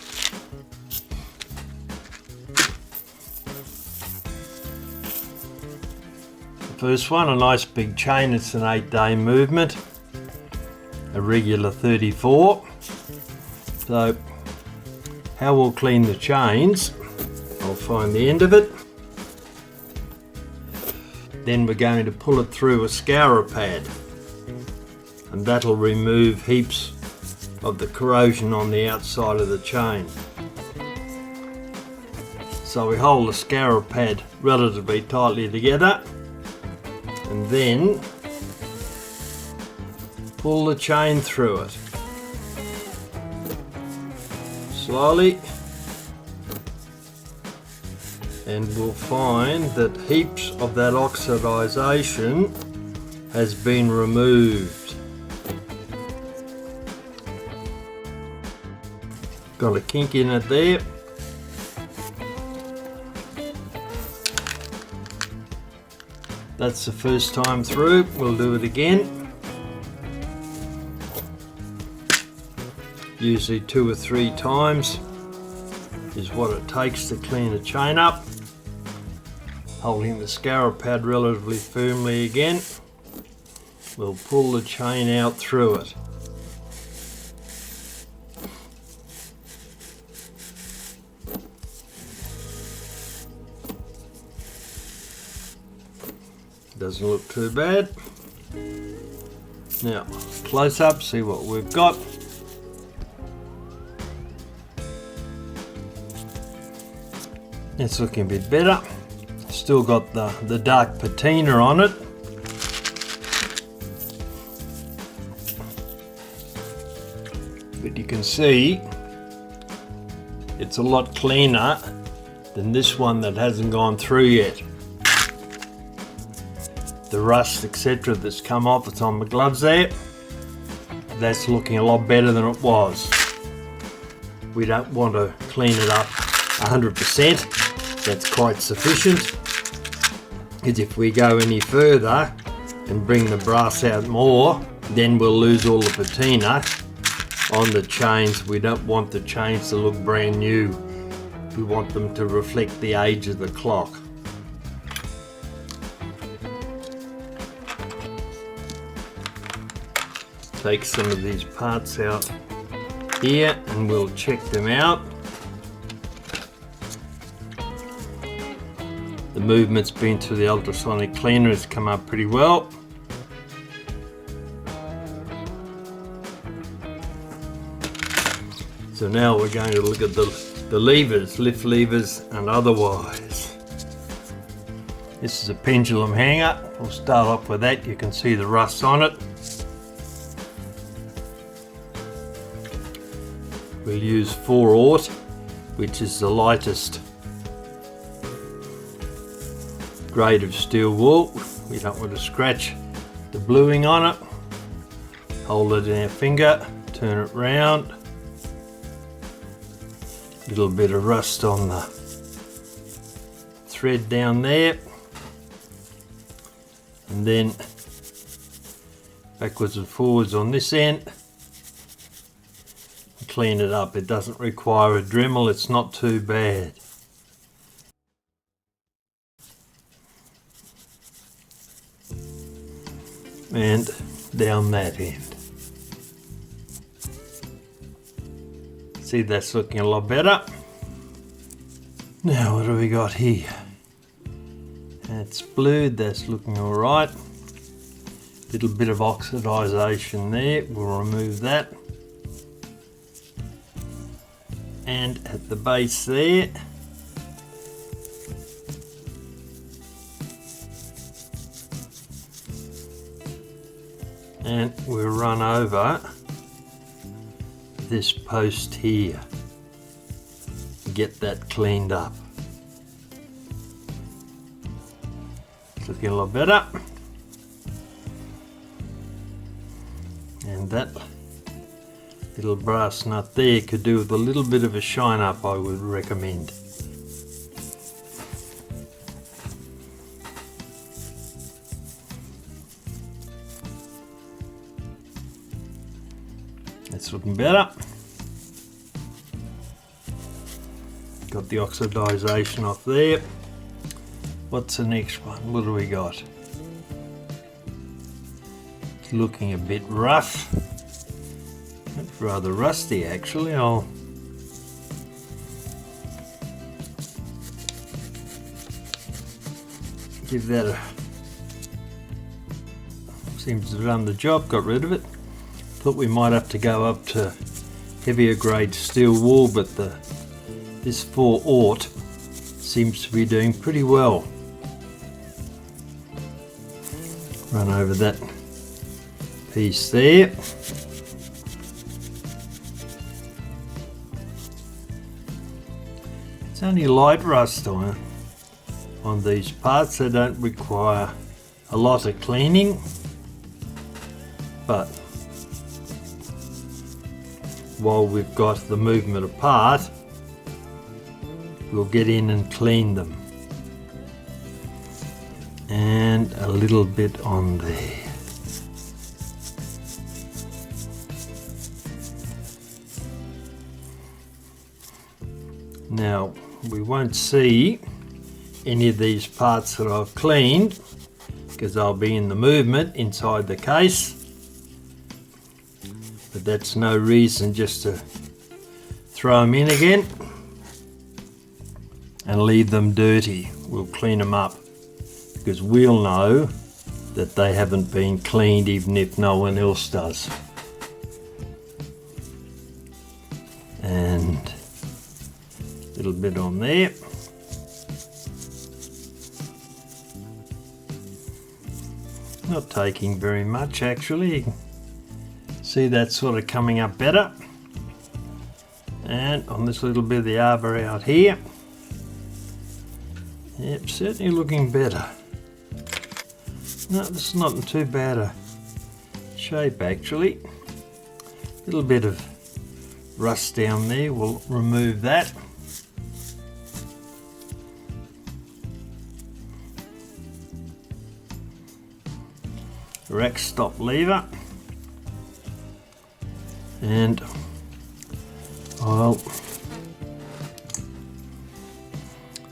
Speaker 1: First one, a nice big chain. It's an 8-day movement, a Regula 34. So how we'll clean the chains, I'll find the end of it, then we're going to pull it through a scourer pad, and that'll remove heaps of the corrosion on the outside of the chain. So we hold the scourer pad relatively tightly together, and then pull the chain through it slowly, and we'll find that heaps of that oxidization has been removed. Got a kink in it there. That's the first time through. We'll do it again. Usually 2 or 3 times is what it takes to clean a chain up. Holding the scourer pad relatively firmly again, we'll pull the chain out through it. Doesn't look too bad. Now, close up, see what we've got. It's looking a bit better. Still got the dark patina on it. But you can see it's a lot cleaner than this one that hasn't gone through yet. The rust, etc., that's come off, it's on the gloves there. that's looking a lot better than it was. We don't want to clean it up 100%. That's quite sufficient. Because if we go any further and bring the brass out more, then we'll lose all the patina on the chains. We don't want the chains to look brand new. We want them to reflect the age of the clock. Take some of these parts out here and we'll check them out. The movement's been through the ultrasonic cleaner, it's come up pretty well. So now we're going to look at the levers, lift levers and otherwise. This is a pendulum hanger. We'll start off with that. You can see the rust on it. We'll use 4/0, which is the lightest grade of steel wool. We don't want to scratch the bluing on it. Hold it in our finger, turn it round. Little bit of rust on the thread down there. And then backwards and forwards on this end. Clean it up. It doesn't require a Dremel, it's not too bad. And down that end. See, that's looking a lot better. Now what do we got here? That's blued, that's looking alright. Little bit of oxidization there, we'll remove that. And at the base there, and we'll run over this post here, get that cleaned up. It's looking a lot better. And that little brass nut there could do with a little bit of a shine up, I would recommend. That's looking better. Got the oxidization off there. What's the next one? What do we got? It's looking a bit rough. It's rather rusty actually. I'll give that a... Seems to have done the job, got rid of it. Thought we might have to go up to heavier grade steel wool, but this 4/0 seems to be doing pretty well. Run over that piece there. It's only light rust on these parts. They don't require a lot of cleaning, but while we've got the movement apart, we'll get in and clean them. And a little bit on there. Now, we won't see any of these parts that I've cleaned because they'll be in the movement inside the case. But that's no reason just to throw them in again and leave them dirty. We'll clean them up because we'll know that they haven't been cleaned even if no one else does. And a little bit on there. Not taking very much actually. You can see that sort of coming up better. And on this little bit of the arbor out here. Yep, certainly looking better. No, this is not in too bad a shape actually. Little bit of rust down there, we'll remove that. Rack stop lever, and I'll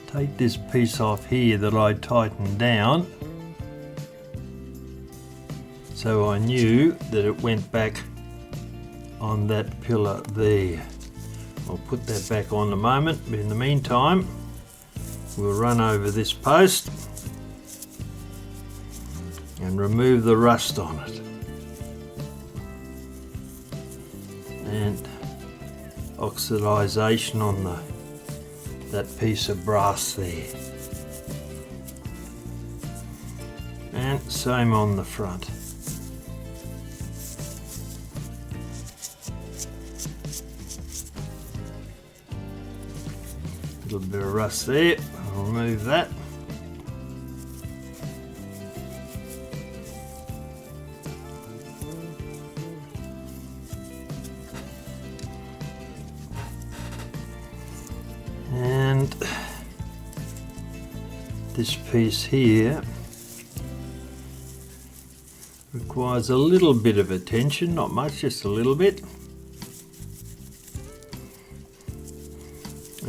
Speaker 1: take this piece off here that I tightened down, so I knew that it went back on that pillar there. I'll put that back on in a moment, but in the meantime we'll run over this post and remove the rust on it, and oxidization on that piece of brass there, and same on the front. A little bit of rust there, I'll remove that. And this piece here requires a little bit of attention, not much, just a little bit.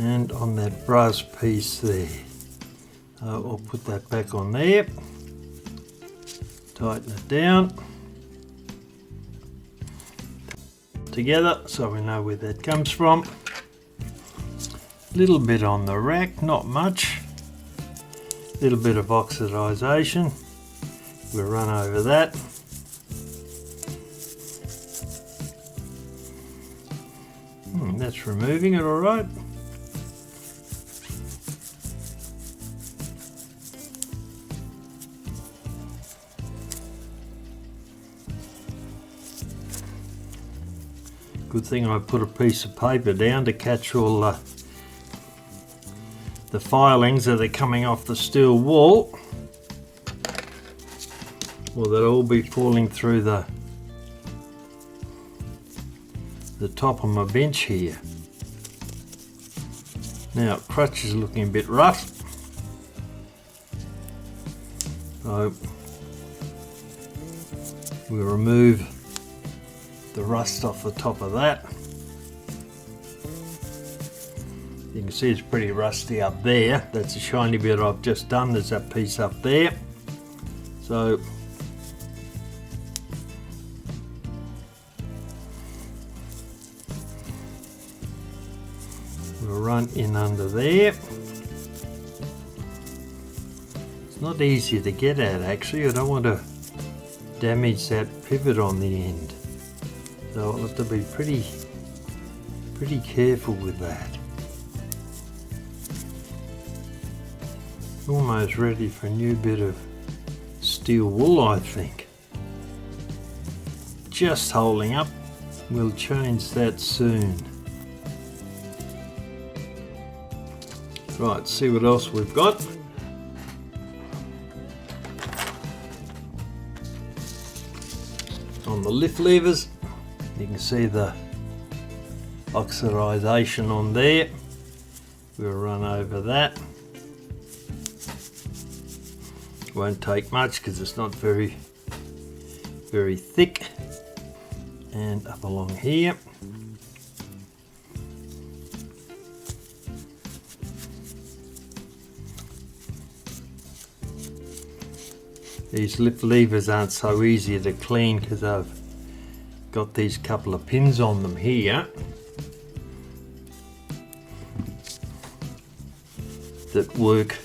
Speaker 1: And on that brass piece there, I'll put that back on there, tighten it down together so we know where that comes from. Little bit on the rack, not much. Little bit of oxidization, we'll run over that. That's removing it all right. Good thing I put a piece of paper down to catch all the filings that are coming off the steel wall. Well, they'll all be falling through the top of my bench here. Now, crutch is looking a bit rough, so we'll remove the rust off the top of that. You can see it's pretty rusty up there. That's a shiny bit I've just done. There's that piece up there. So we'll run in under there. It's not easy to get at actually. I don't want to damage that pivot on the end. So I'll have to be pretty careful with that. Almost ready for a new bit of steel wool, I think. Just holding up. We'll change that soon. Right, see what else we've got. On the lift levers, you can see the oxidization on there. We'll run over that. Won't take much because it's not very thick. And up along here. These lift levers aren't so easy to clean because I've got these couple of pins on them here that work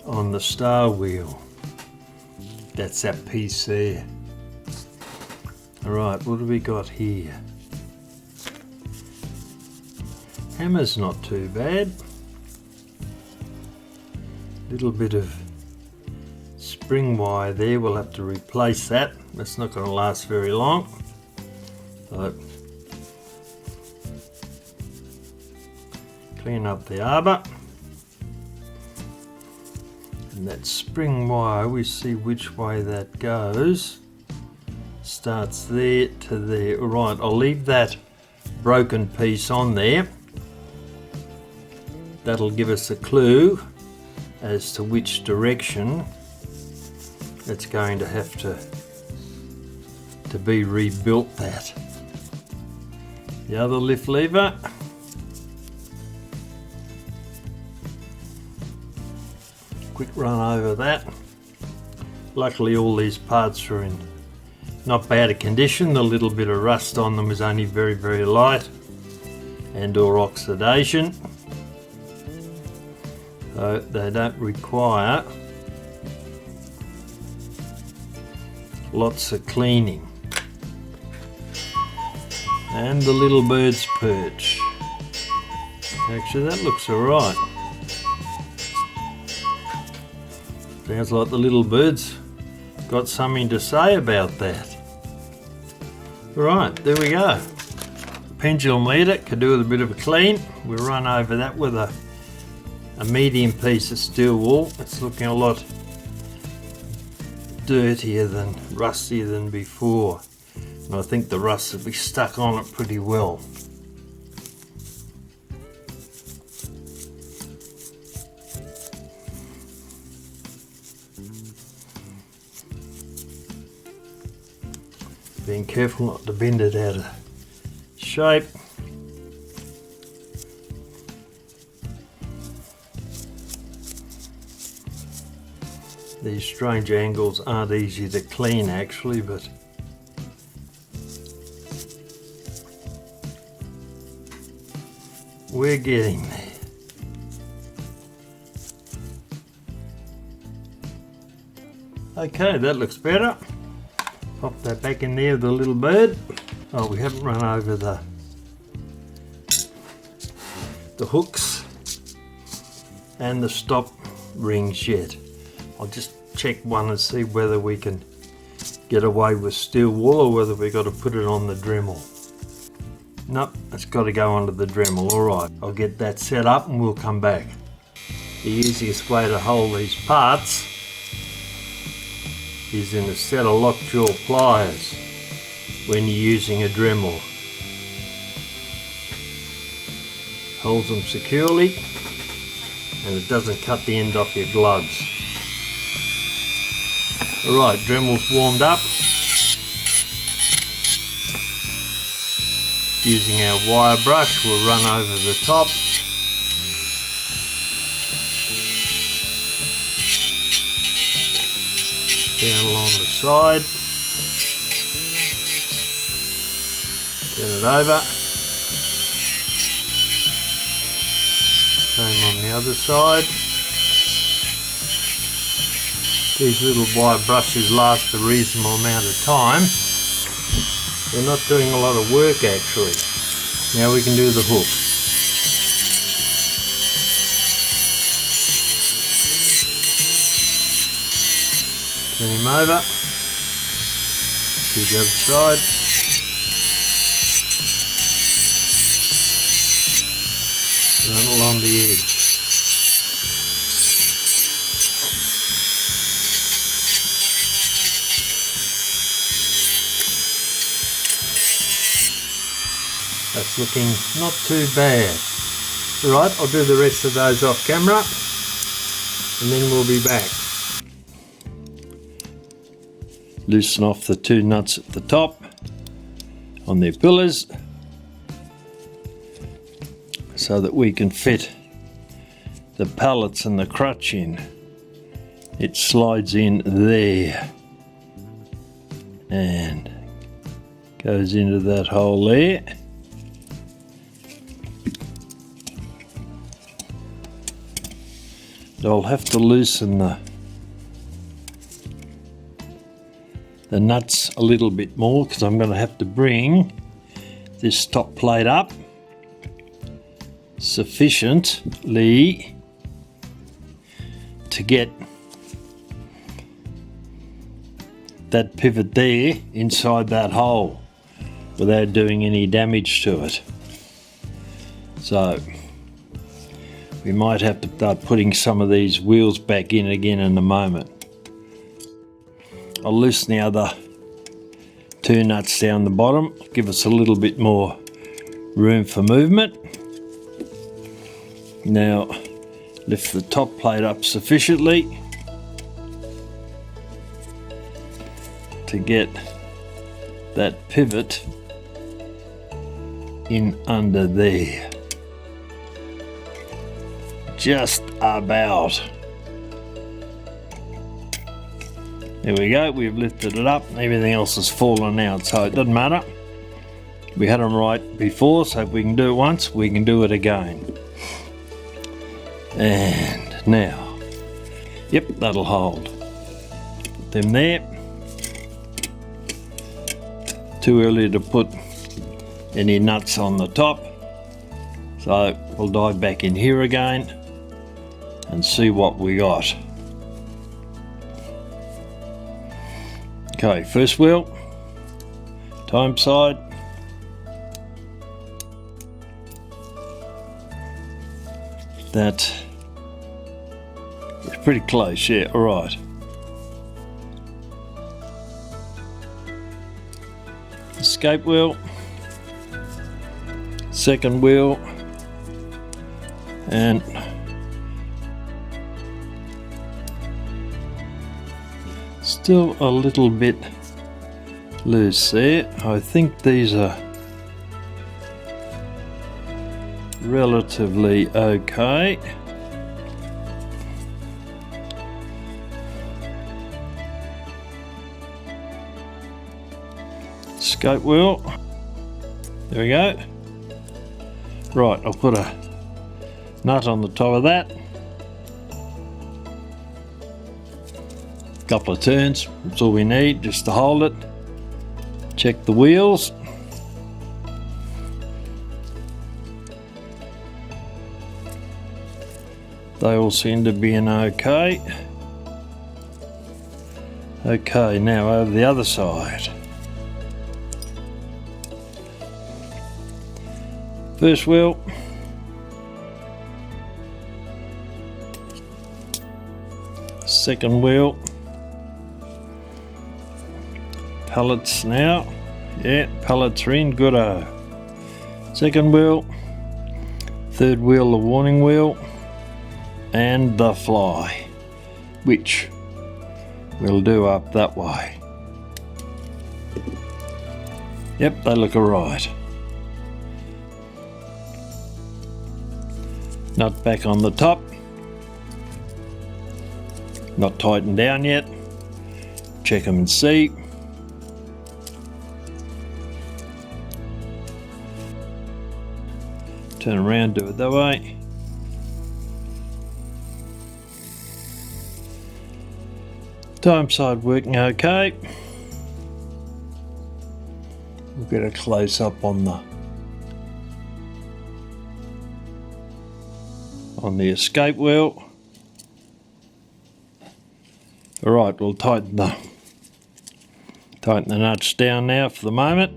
Speaker 1: on the star wheel. That's that piece there. Alright, what have we got here? Hammer's not too bad. Little bit of spring wire there, we'll have to replace that. That's not going to last very long. So clean up the arbor. And that spring wire, we see which way that goes. starts there to there. Right, I'll leave that broken piece on there. That'll give us a clue as to which direction it's going to have to be rebuilt. That the other lift lever, quick run over that. Luckily all these parts are in not bad a condition. The little bit of rust on them is only very, very light, and or oxidation, so they don't require lots of cleaning. And the little bird's perch, actually that looks alright. Sounds like the little bird's got something to say about that. Right, there we go. Pendulum Leader could do with a bit of a clean. We'll run over that with a medium piece of steel wool. It's looking a lot dirtier than, rustier than before. And I think the rust will be stuck on it pretty well. Being careful not to bend it out of shape. These strange angles aren't easy to clean actually, but we're getting there. Okay, that looks better. Pop that back in there with the little bird. Oh, we haven't run over the hooks and the stop rings yet. I'll just check one and see whether we can get away with steel wool or whether we've got to put it on the Dremel. Nope, it's got to go onto the Dremel. Alright, I'll get that set up and we'll come back. The easiest way to hold these parts is in a set of lockjaw pliers when you're using a Dremel. Holds them securely and it doesn't cut the end off your gloves. Alright, Dremel's warmed up. Using our wire brush, we'll run over the top. Down along the side. Turn it over. Same on the other side. These little wire brushes last a reasonable amount of time. They're not doing a lot of work actually. Now we can do the hook. Turn him over. To the other side. Run along the edge. That's looking not too bad. Right, I'll do the rest of those off camera and then we'll be back. Loosen off the two nuts at the top on their pillars so that we can fit the pallets and the crutch in. It slides in there and goes into that hole there. I'll have to loosen the nuts a little bit more because I'm going to have to bring this top plate up sufficiently to get that pivot there inside that hole without doing any damage to it. So we might have to start putting some of these wheels back in again in a moment. I'll loosen the other 2 nuts down the bottom, give us a little bit more room for movement. Now lift the top plate up sufficiently to get that pivot in under there. Just about. There we go, we've lifted it up, everything else has fallen out, so it doesn't matter. We had them right before, so if we can do it once, we can do it again. And now, yep, that'll hold. Put them there. Too early to put any nuts on the top, so we'll dive back in here again and see what we got. Okay, first wheel, time side, that is pretty close, yeah, alright. Escape wheel, second wheel, and still a little bit loose there. I think these are relatively okay. Scope wheel, there we go. Right, I'll put a nut on the top of that. Couple of turns, that's all we need just to hold it. Check the wheels. They all seem to be in okay. Okay, now over the other side. First wheel. Second wheel. Pallets now. Yeah, pallets are in, good-o. Second wheel. Third wheel, the warning wheel. And the fly, which we'll do up that way. Yep, they look alright. Nut back on the top. Not tightened down yet. Check them and see. Turn around, do it that way. Time side working okay. We'll get a close up on the escape wheel. Alright, we'll tighten the nuts down now for the moment.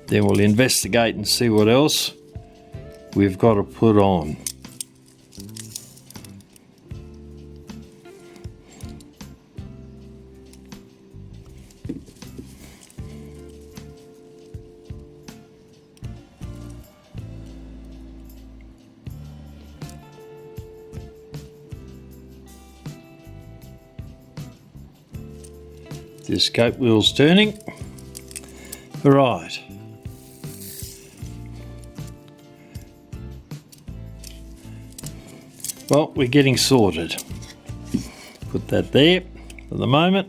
Speaker 1: Then we'll investigate and see what else we've got to put on. The escape wheel's turning. Right. Well, we're getting sorted. Put that there for the moment.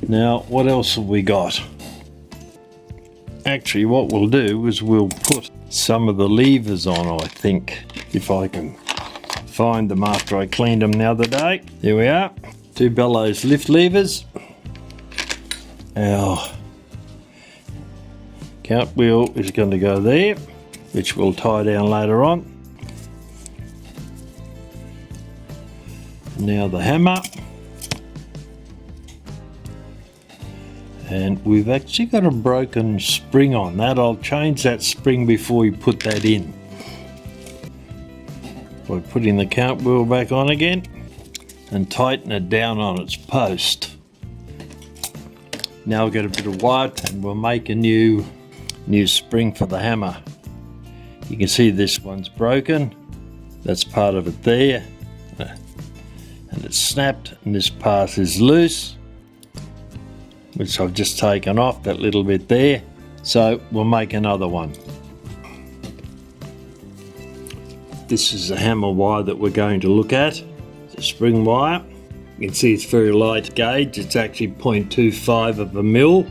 Speaker 1: Now, what else have we got? Actually, what we'll do is we'll put some of the levers on, I think, if I can find them after I cleaned them the other day. There we are. 2 Bellows lift levers. Our count wheel is going to go there, which we'll tie down later on. Now the hammer. And we've actually got a broken spring on that. I'll change that spring before we put that in. By putting the count wheel back on again. and tighten it down on its post. Now we'll get a bit of wire and we'll make a new spring for the hammer. You can see this one's broken. That's part of it there. And it's snapped, and this part is loose, which I've just taken off, that little bit there. So we'll make another one. This is the hammer wire that we're going to look at. It's a spring wire. You can see it's very light gauge. It's actually 0.25 of a mil.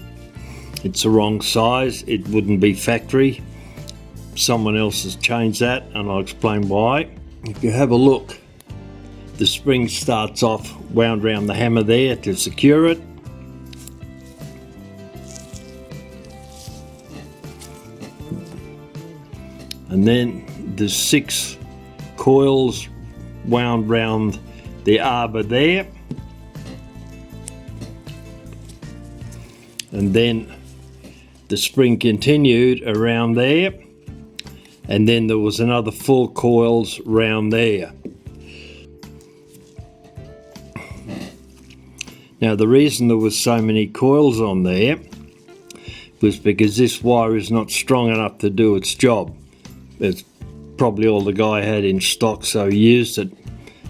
Speaker 1: It's the wrong size. It wouldn't be factory. Someone else has changed that, and I'll explain why. If you have a look, the spring starts off wound around the hammer there to secure it. And then there's 6 coils wound round the arbor there. And then the spring continued around there. And then there was another 4 coils round there. Now the reason there was so many coils on there was because this wire is not strong enough to do its job. It's probably all the guy had in stock, so he used it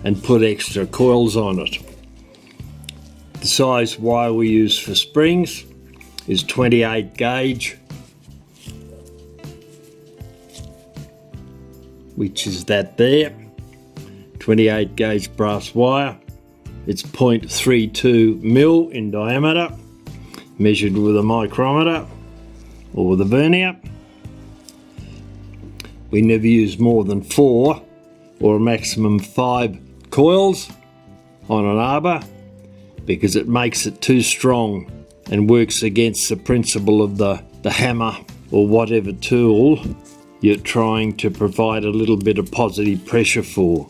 Speaker 1: and put extra coils on it. The size wire we use for springs is 28 gauge, which is that there, 28 gauge brass wire. It's 0.32 mil in diameter, measured with a micrometer or with a vernier. We never use more than 4 or a maximum 5 coils on an arbor because it makes it too strong and works against the principle of the hammer or whatever tool you're trying to provide a little bit of positive pressure for.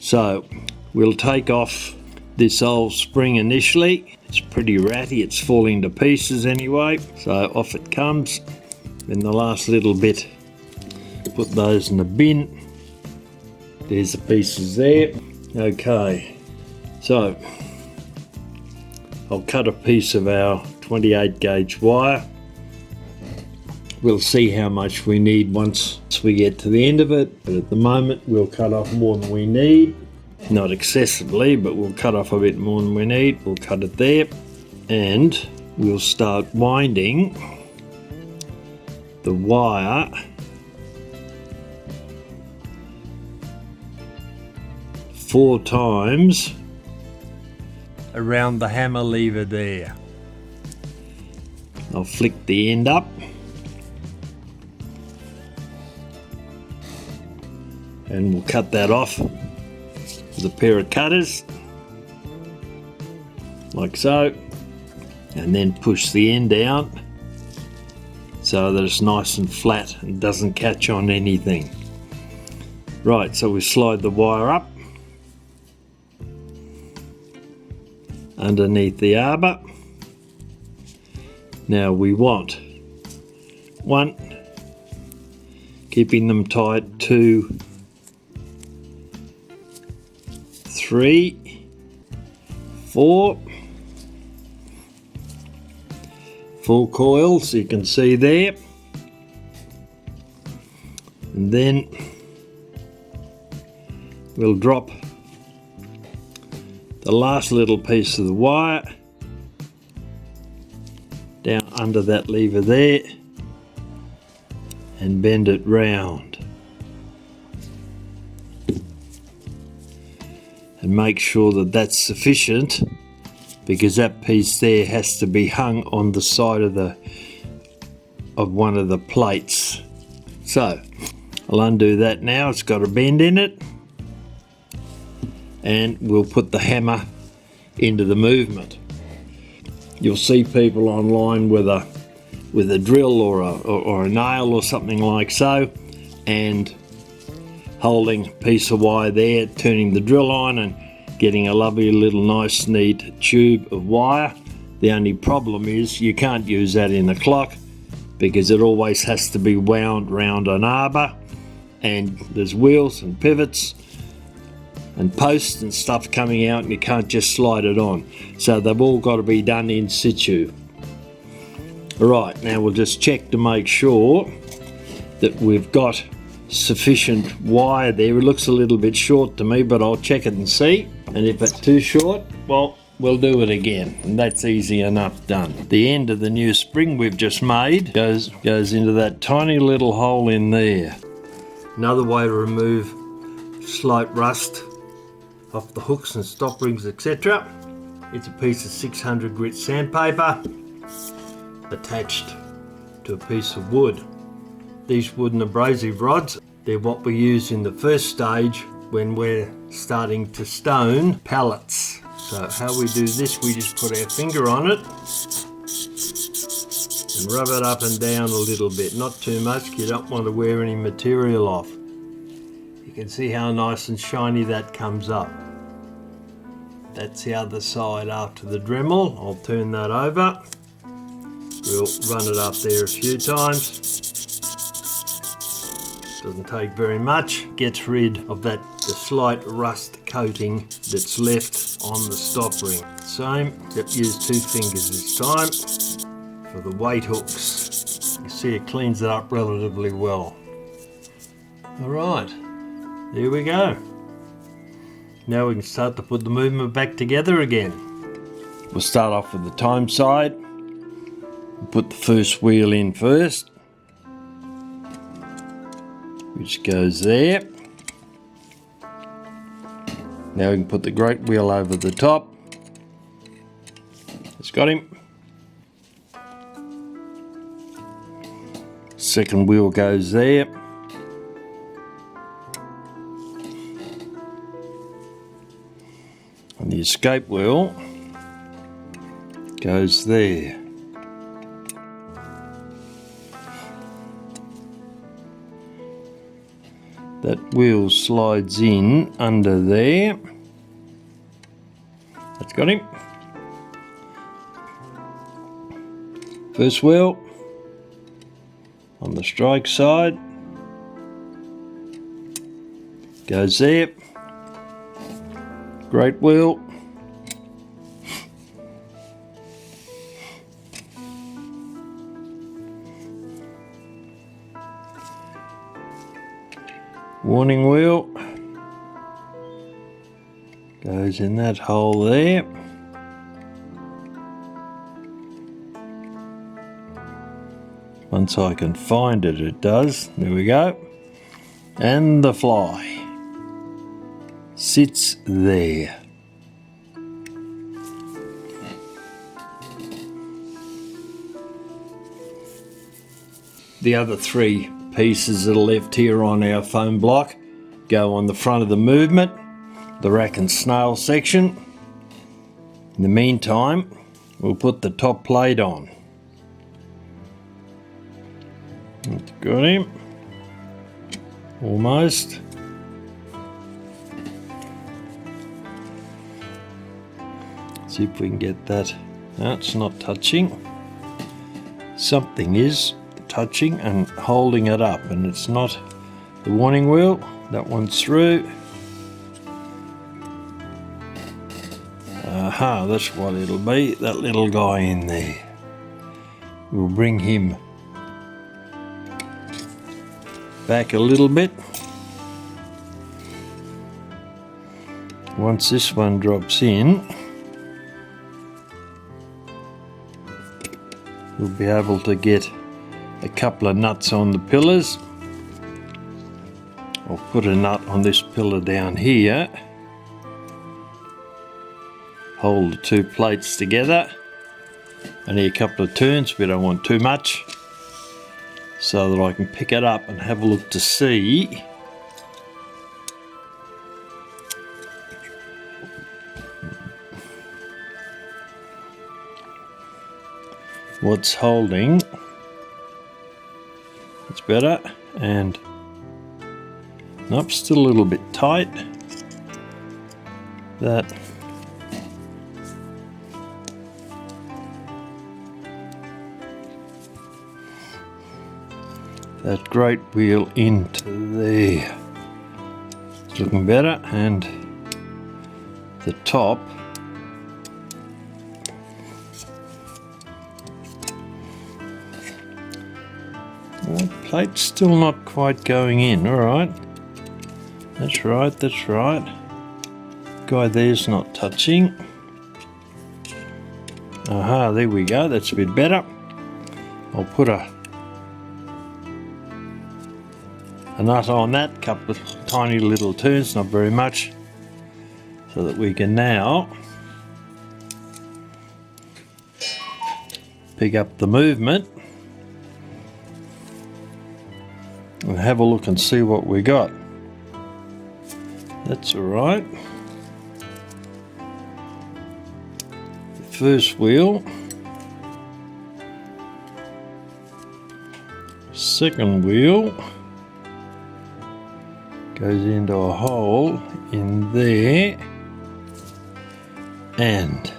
Speaker 1: So we'll take off this old spring initially. It's pretty ratty, it's falling to pieces anyway, so off it comes. Then the last little bit, put those in the bin. There's the pieces there. Okay, so I'll cut a piece of our 28 gauge wire. We'll see how much we need once we get to the end of it, but at the moment we'll cut off more than we need. Not excessively, but we'll cut off a bit more than we need. We'll cut it there, and we'll start winding the wire four times around the hammer lever there. I'll flick the end up and we'll cut that off with a pair of cutters like so, and then push the end down so that it's nice and flat and doesn't catch on anything. Right, so we slide the wire up underneath the arbor. Now we want 1, keeping them tight, 2, 3, 4 coils, you can see there, and then we'll drop the last little piece of the wire down under that lever there and bend it round, and make sure that that's sufficient, because that piece there has to be hung on the side of one of the plates. So I'll undo that now. It's got a bend in it, and we'll put the hammer into the movement. You'll see people online with a drill or a nail or something like so, and holding a piece of wire there, turning the drill on and getting a lovely little nice neat tube of wire. The only problem is you can't use that in a clock because it always has to be wound round an arbor, and there's wheels and pivots and posts and stuff coming out, and you can't just slide it on. So they've all got to be done in situ. Alright, now we'll just check to make sure that we've got sufficient wire there. It looks a little bit short to me, but I'll check it and see. And if it's too short, well, we'll do it again, and that's easy enough done. The end of the new spring we've just made goes into that tiny little hole in there. Another way to remove slight rust off the hooks and stop rings, etc. It's a piece of 600 grit sandpaper attached to a piece of wood. These wooden abrasive rods, they're what we use in the first stage when we're starting to stone pallets. So how we do this, we just put our finger on it and rub it up and down a little bit, not too much, you don't want to wear any material off. You can see how nice and shiny that comes up. That's the other side after the Dremel. I'll turn that over. We'll run it up there a few times. Doesn't take very much. Gets rid of the slight rust coating that's left on the stop ring. Same, except use 2 fingers this time for the weight hooks. You see it cleans it up relatively well. Alright, there we go. Now we can start to put the movement back together again. We'll start off with the time side. Put the first wheel in first, which goes there. Now we can put the great wheel over the top. It's got him. Second wheel goes there. And the escape wheel goes there. That wheel slides in under there. That's got him. First wheel on the strike side goes there. Great wheel. Warning wheel goes in that hole there. Once I can find it, it does. There we go. And the fly sits there. The other 3 pieces that are left here on our foam block go on the front of the movement, the rack and snail section. In the meantime, we'll put the top plate on. That's got him. Almost. See if we can get that. No, it's not touching. Something is touching and holding it up, and it's not the warning wheel. That one's through. Aha, that's what it'll be, that little guy in there. We'll bring him back a little bit. Once this one drops in, we'll be able to get a couple of nuts on the pillars. I'll put a nut on this pillar down here. Hold the 2 plates together. Only a couple of turns, we don't want too much, so that I can pick it up and have a look to see what's holding. It's better, and nope, still a little bit tight. That great wheel into there. It's looking better, and the top. The plate's still not quite going in, alright. That's right, that's right. Guy there's not touching. Aha, there we go, that's a bit better. I'll put a nut on that, couple of tiny little turns, not very much, so that we can now pick up the movement and have a look and see what we got. That's alright. The first wheel, second wheel goes into a hole in there, and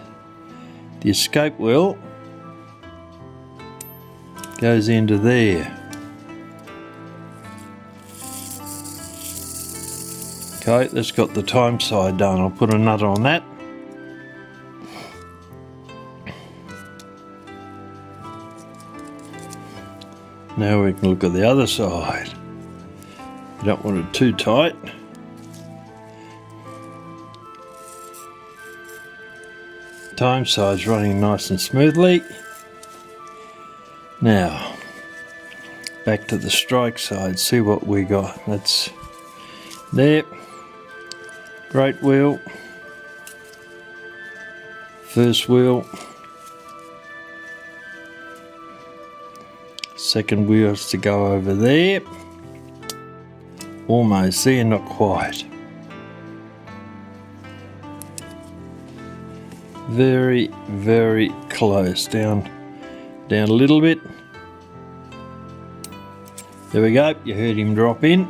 Speaker 1: the escape wheel goes into there. Okay, that's got the time side done. I'll put a nut on that. Now we can look at the other side. You don't want it too tight. Time side's running nice and smoothly. Now, back to the strike side, see what we got. That's there. Great wheel. First wheel. Second wheel is to go over there. Almost there, not quite. Very, very close. Down a little bit. There we go, you heard him drop in.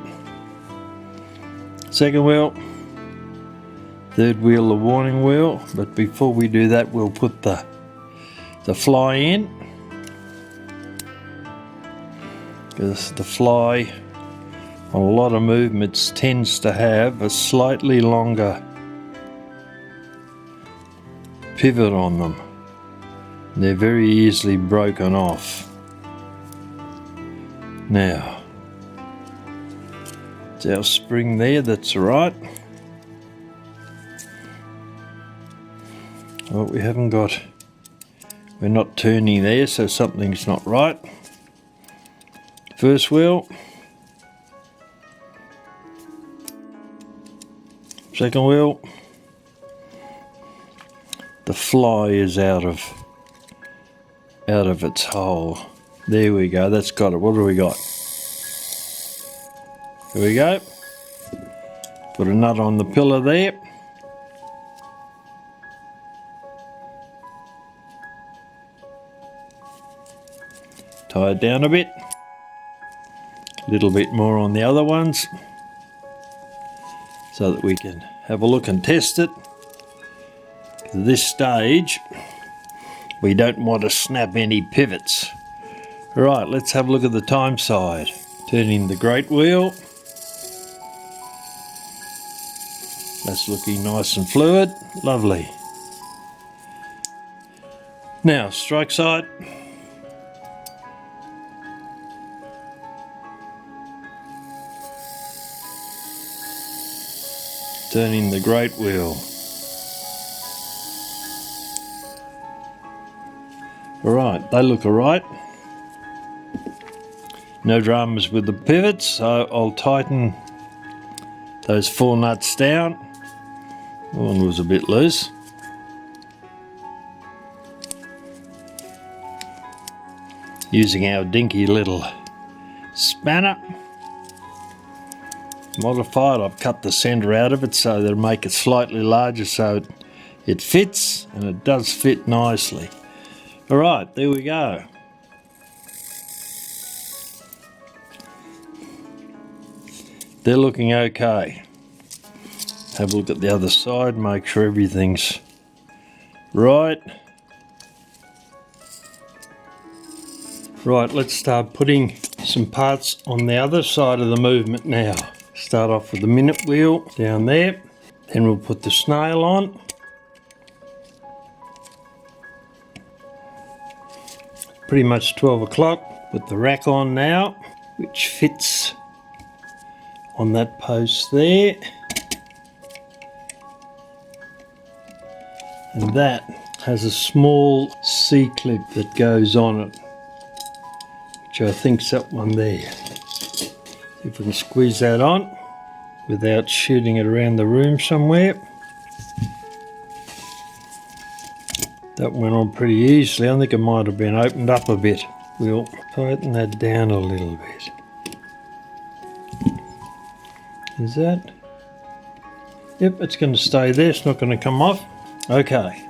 Speaker 1: Second wheel. Third wheel, the warning wheel. But before we do that, we'll put the fly in. Because the fly on a lot of movements tends to have a slightly longer pivot on them. They're very easily broken off. Now, it's our spring there, that's right. Well, we haven't got, we're not turning there, so something's not right. First wheel. Second wheel. The fly is out of its hole. There we go, that's got it. What do we got? Here we go. Put a nut on the pillar there. Tie it down a bit. A little bit more on the other ones, so that we can have a look and test it. At this stage, we don't want to snap any pivots. Right, let's have a look at the time side. Turning the great wheel. That's looking nice and fluid. Lovely. Now, strike side. Turning the great wheel. Alright, they look alright. No dramas with the pivots, so I'll tighten those 4 nuts down. One was a bit loose. Using our dinky little spanner. Modified, I've cut the centre out of it so that'll make it slightly larger so it fits, and it does fit nicely. Alright, there we go. They're looking okay. Have a look at the other side, make sure everything's right. Right, let's start putting some parts on the other side of the movement now. Start off with the minute wheel down there. Then we'll put the snail on. Pretty much 12 o'clock. Put the rack on now, which fits on that post there. And that has a small C-clip that goes on it, which I think's that one there. See if we can squeeze that on without shooting it around the room somewhere. That went on pretty easily. I think it might have been opened up a bit. We'll tighten that down a little bit. Is that? Yep, it's going to stay there. It's not going to come off. Okay.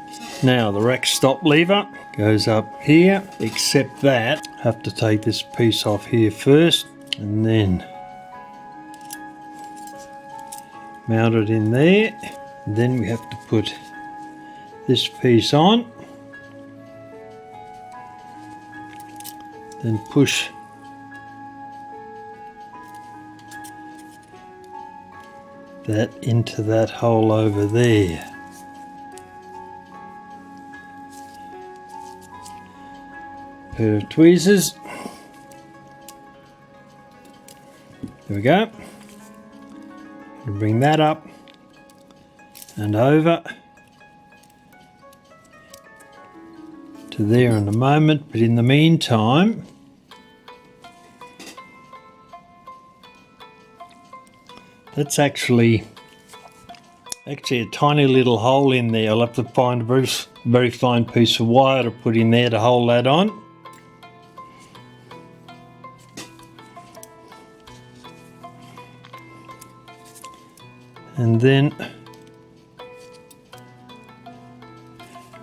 Speaker 1: Now the rack stop lever goes up here, except that I have to take this piece off here first and then mount it in there. And then we have to put this piece on, then push that into that hole over there. Pair of tweezers. There we go. We'll bring that up and over to there in a moment, but in the meantime that's actually a tiny little hole in there. I'll have to find a very fine piece of wire to put in there to hold that on. And then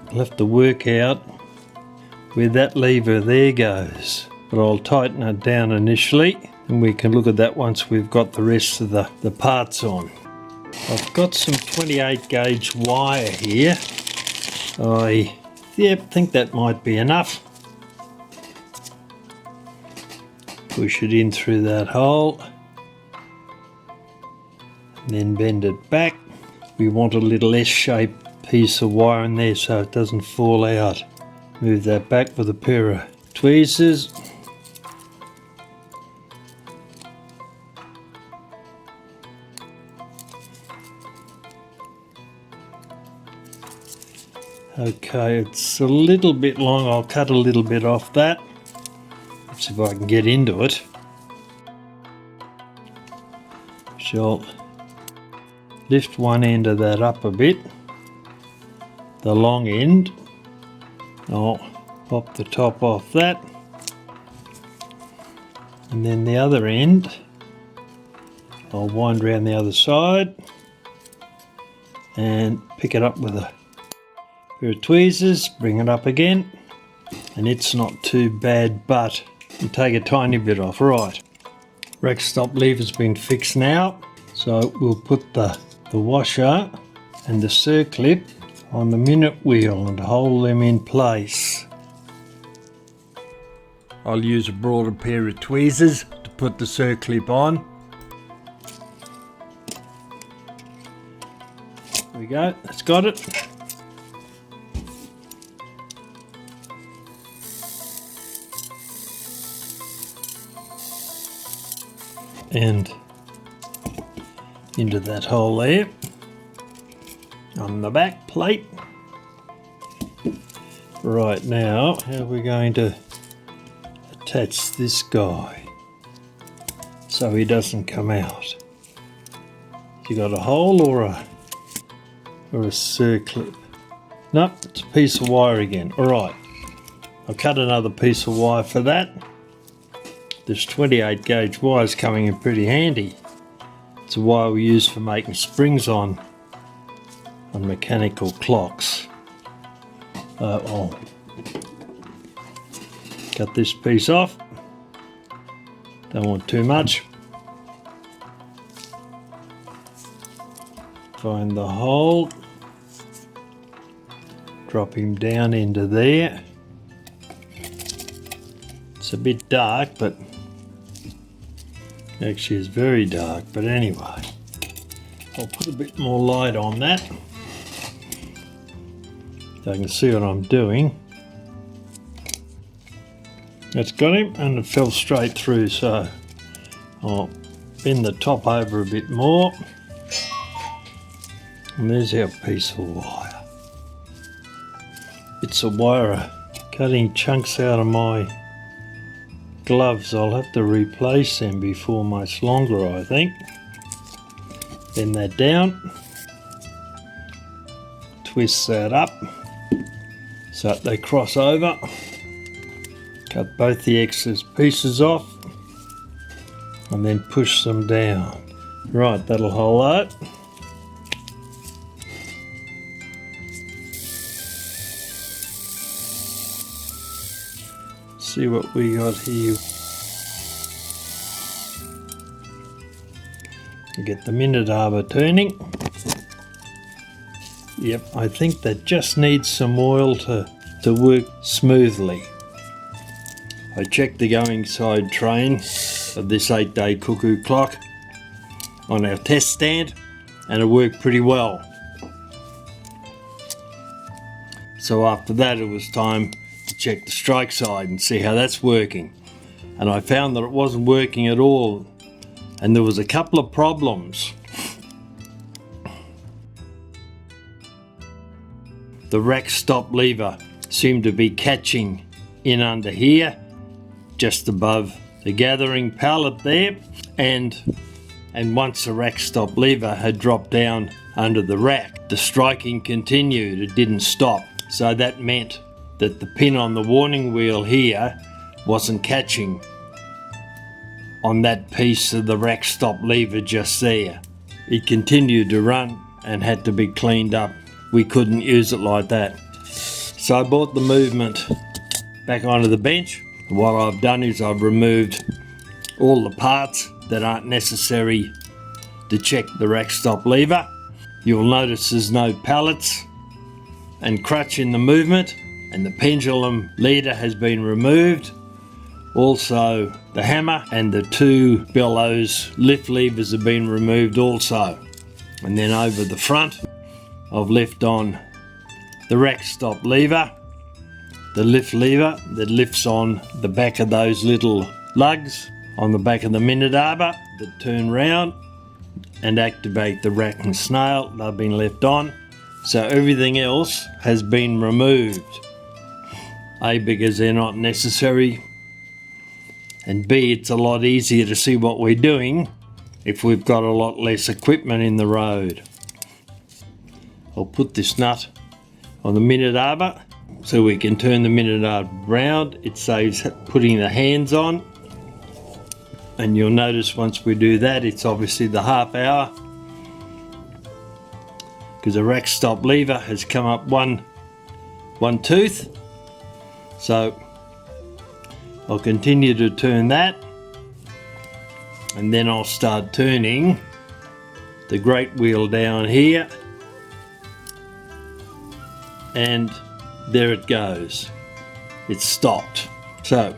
Speaker 1: I'll have to work out where that lever there goes, but I'll tighten it down initially and we can look at that once we've got the rest of the parts on. I've got some 28 gauge wire here. I think that might be enough. Push it in through that hole, then bend it back. We want a little S-shaped piece of wire in there so it doesn't fall out. Move that back with a pair of tweezers. Okay, it's a little bit long. I'll cut a little bit off that. Let's see if I can get into it. So lift one end of that up a bit, the long end. I'll pop the top off that, and then the other end I'll wind around the other side and pick it up with a pair of tweezers, bring it up again, and it's not too bad, but you take a tiny bit off. Right, rack stop lever's been fixed now, so we'll put the washer and the circlip on the minute wheel and hold them in place. I'll use a broader pair of tweezers to put the circlip on. There we go, that's got it. And into that hole there on the back plate. Right, now how are we going to attach this guy so he doesn't come out? You got a hole or a circlip? Nope, it's a piece of wire again. Alright, I'll cut another piece of wire for that. This 28 gauge wire is coming in pretty handy. It's a wire we use for making springs on mechanical clocks. I'll cut this piece off. Don't want too much. Find the hole. Drop him down into there. It's a bit dark, but actually it's very dark, but anyway. I'll put a bit more light on that so I can see what I'm doing. That's got him, and it fell straight through, so I'll bend the top over a bit more. And there's our piece of wire. It's a wire cutting chunks out of my gloves. I'll have to replace them before much longer, I think. Bend that down. Twist that up so that they cross over. Cut both the excess pieces off and then push them down. Right, that'll hold that. See what we got here. Get the minute arbor turning. Yep, I think that just needs some oil to work smoothly. I checked the going side train of this 8-day Cuckoo clock on our test stand and it worked pretty well. So after that it was time to check the strike side and see how that's working. And I found that it wasn't working at all and there was a couple of problems. The rack stop lever seemed to be catching in under here, just above the gathering pallet there, and once the rack stop lever had dropped down under the rack, the striking continued, it didn't stop. So that meant that the pin on the warning wheel here wasn't catching on that piece of the rack stop lever just there. It continued to run and had to be cleaned up. We couldn't use it like that. So I brought the movement back onto the bench. What I've done is I've removed all the parts that aren't necessary to check the rack stop lever. You'll notice there's no pallets and crutch in the movement, and the pendulum leader has been removed. Also the hammer and the 2 Bellows lift levers have been removed also. And then over the front I've left on the rack stop lever, the lift lever that lifts on the back of those little lugs on the back of the minute arbor that turn round and activate the rack and snail. They've been left on. So everything else has been removed. A, because they're not necessary, and B, it's a lot easier to see what we're doing if we've got a lot less equipment in the road. I'll put this nut on the minute arbor so we can turn the minute arbor round. It saves putting the hands on, and you'll notice once we do that it's obviously the half hour because the rack stop lever has come up one tooth. So I'll continue to turn that, and then I'll start turning the great wheel down here, and there it goes. It's stopped. So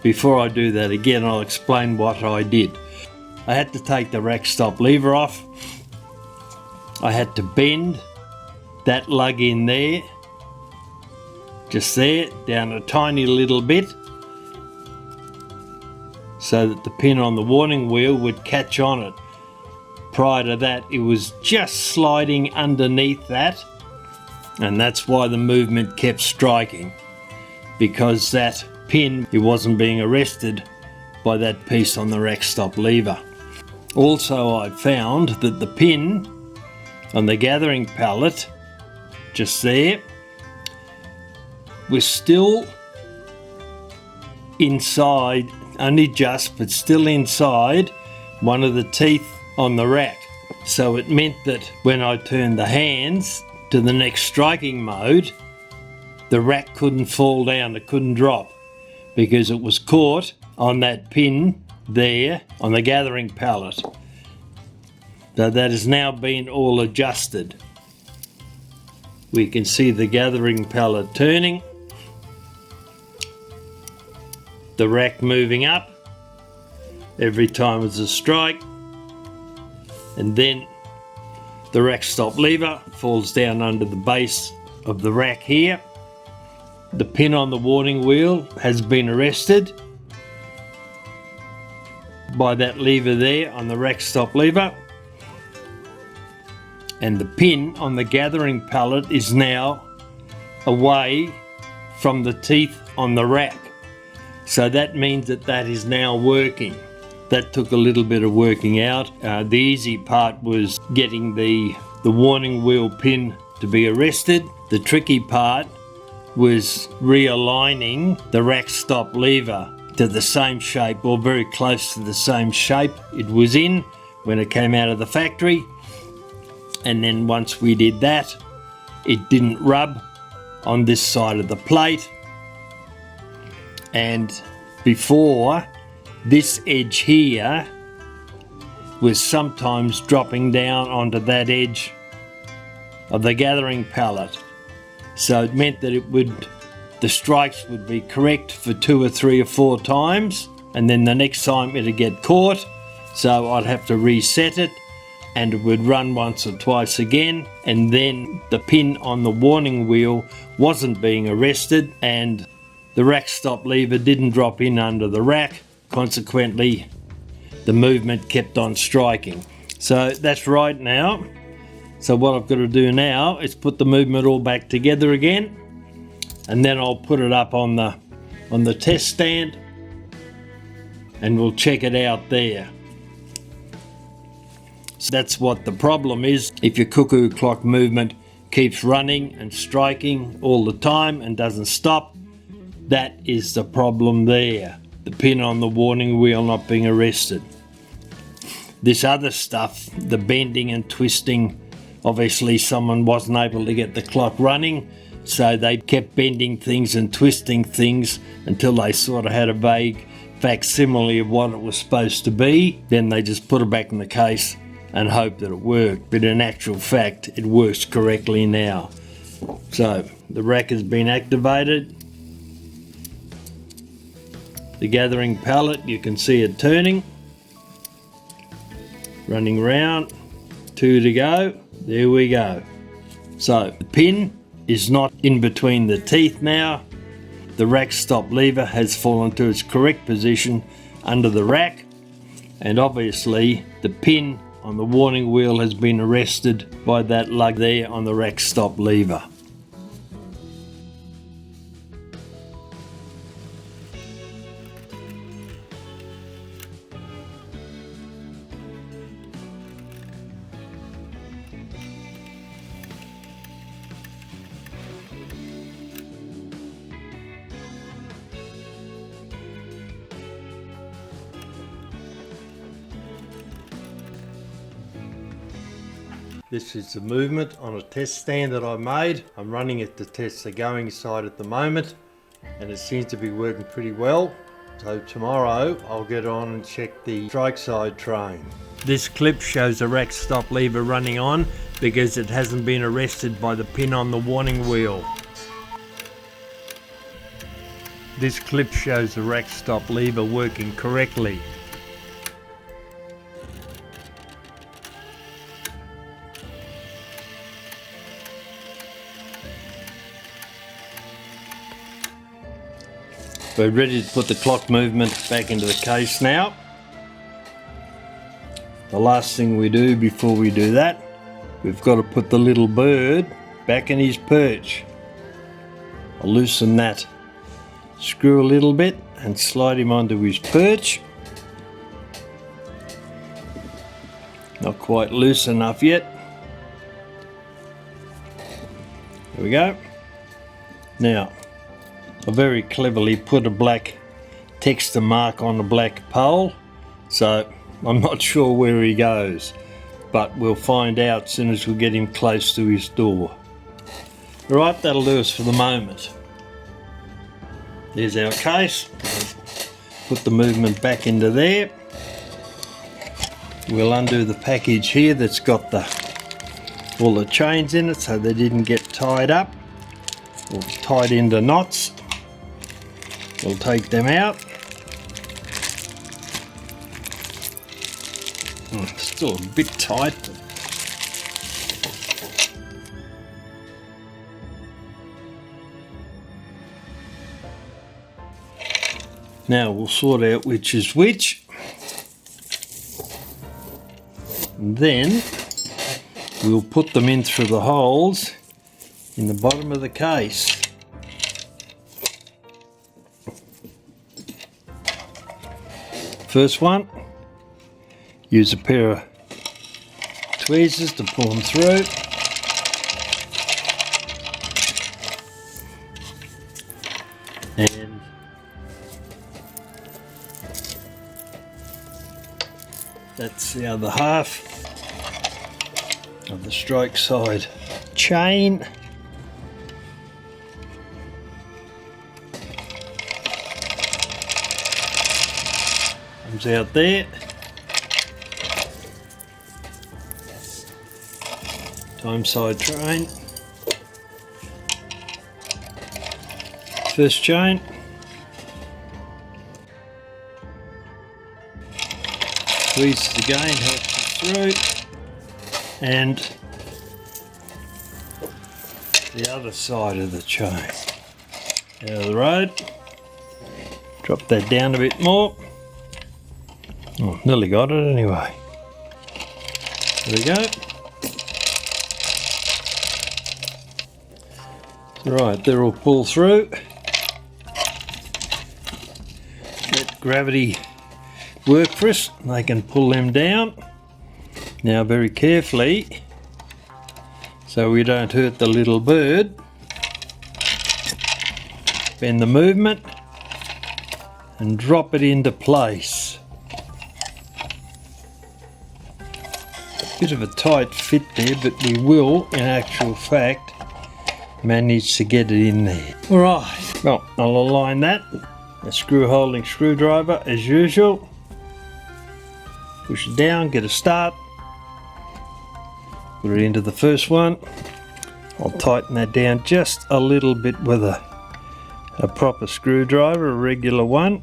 Speaker 1: before I do that again, I'll explain what I did. I had to take the rack stop lever off. I had to bend that lug in there, just there, down a tiny little bit, so that the pin on the warning wheel would catch on it. Prior to that, it was just sliding underneath that, and that's why the movement kept striking, because that pin, it wasn't being arrested by that piece on the rack stop lever. Also, I found that the pin on the gathering pallet, just there, was still inside, only just, but still inside one of the teeth on the rack. So it meant that when I turned the hands to the next striking mode, the rack couldn't fall down, it couldn't drop, because it was caught on that pin there on the gathering pallet. So that has now been all adjusted. We can see the gathering pallet turning, the rack moving up every time it's a strike, and then the rack stop lever falls down under the base of the rack here. The pin on the warning wheel has been arrested by that lever there on the rack stop lever, and the pin on the gathering pallet is now away from the teeth on the rack. So that means that that is now working. That took a little bit of working out. The easy part was getting the warning wheel pin to be arrested. The tricky part was realigning the rack stop lever to the same shape, or very close to the same shape it was in when it came out of the factory. And then once we did that, it didn't rub on this side of the plate. And before, this edge here was sometimes dropping down onto that edge of the gathering pallet. So it meant that the strikes would be correct for 2 or 3 or 4 times, and then the next time it'd get caught, so I'd have to reset it, and it would run once or twice again, and then the pin on the warning wheel wasn't being arrested, and the rack stop lever didn't drop in under the rack. Consequently, the movement kept on striking. So that's right now. So what I've got to do now is put the movement all back together again, and then I'll put it up on the test stand, and we'll check it out there. So that's what the problem is. If your cuckoo clock movement keeps running and striking all the time and doesn't stop, that is the problem there. The pin on the warning wheel not being arrested. This other stuff, the bending and twisting, obviously someone wasn't able to get the clock running, so they kept bending things and twisting things until they sort of had a vague facsimile of what it was supposed to be. Then they just put it back in the case and hope that it worked. But in actual fact, it works correctly now. So the rack has been activated. The gathering pallet, you can see it turning, running round, 2 to go. There we go. So the pin is not in between the teeth now. The rack stop lever has fallen to its correct position under the rack, and obviously the pin on the warning wheel has been arrested by that lug there on the rack stop lever. This is the movement on a test stand that I made. I'm running it to test the going side at the moment, and it seems to be working pretty well. So tomorrow I'll get on and check the strike side train. This clip shows the rack stop lever running on because it hasn't been arrested by the pin on the warning wheel. This clip shows the rack stop lever working correctly. We're ready to put the clock movement back into the case now. The last thing we do before we do that, we've got to put the little bird back in his perch. I'll loosen that screw a little bit and slide him onto his perch. Not quite loose enough yet. There we go. Now, I very cleverly put a black texture mark on the black pole, so I'm not sure where he goes, but we'll find out as soon as we get him close to his door. Right, that'll do us for the moment. There's our case. Put the movement back into there. We'll undo the package here that's got all the chains in it so they didn't get tied up or tied into knots. We'll take them out. Still a bit tight. Now we'll sort out which is which. And then we'll put them in through the holes in the bottom of the case. First one, use a pair of tweezers to pull them through. And that's the other half of the strike side chain. Comes out there. Time side chain. First chain. Squeeze it again, helps it through. And the other side of the chain. Out of the road. Drop that down a bit more. Oh, nearly got it anyway. There we go. Right, they're all pull through. Let gravity work for us. They can pull them down. Now very carefully, so we don't hurt the little bird. Bend the movement and drop it into place. Bit of a tight fit there, but we will, in actual fact, manage to get it in there. Alright, well, I'll align that. A screw holding screwdriver as usual. Push it down, get a start. Put it into the first one. I'll tighten that down just a little bit with a proper screwdriver, a regular one.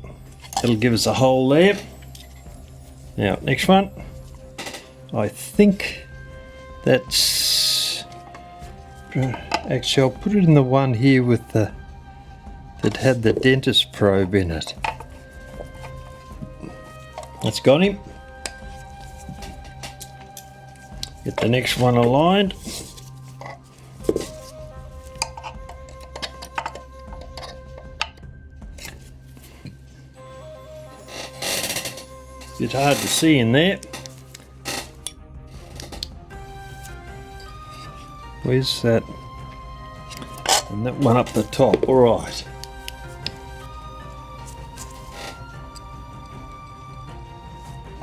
Speaker 1: It'll give us a hole there. Now, next one. I think that's... Actually, I'll put it in the one here with the... that had the dentist probe in it. That's got him. Get the next one aligned. Bit hard to see in there. Where's that? And that one up the top. All right.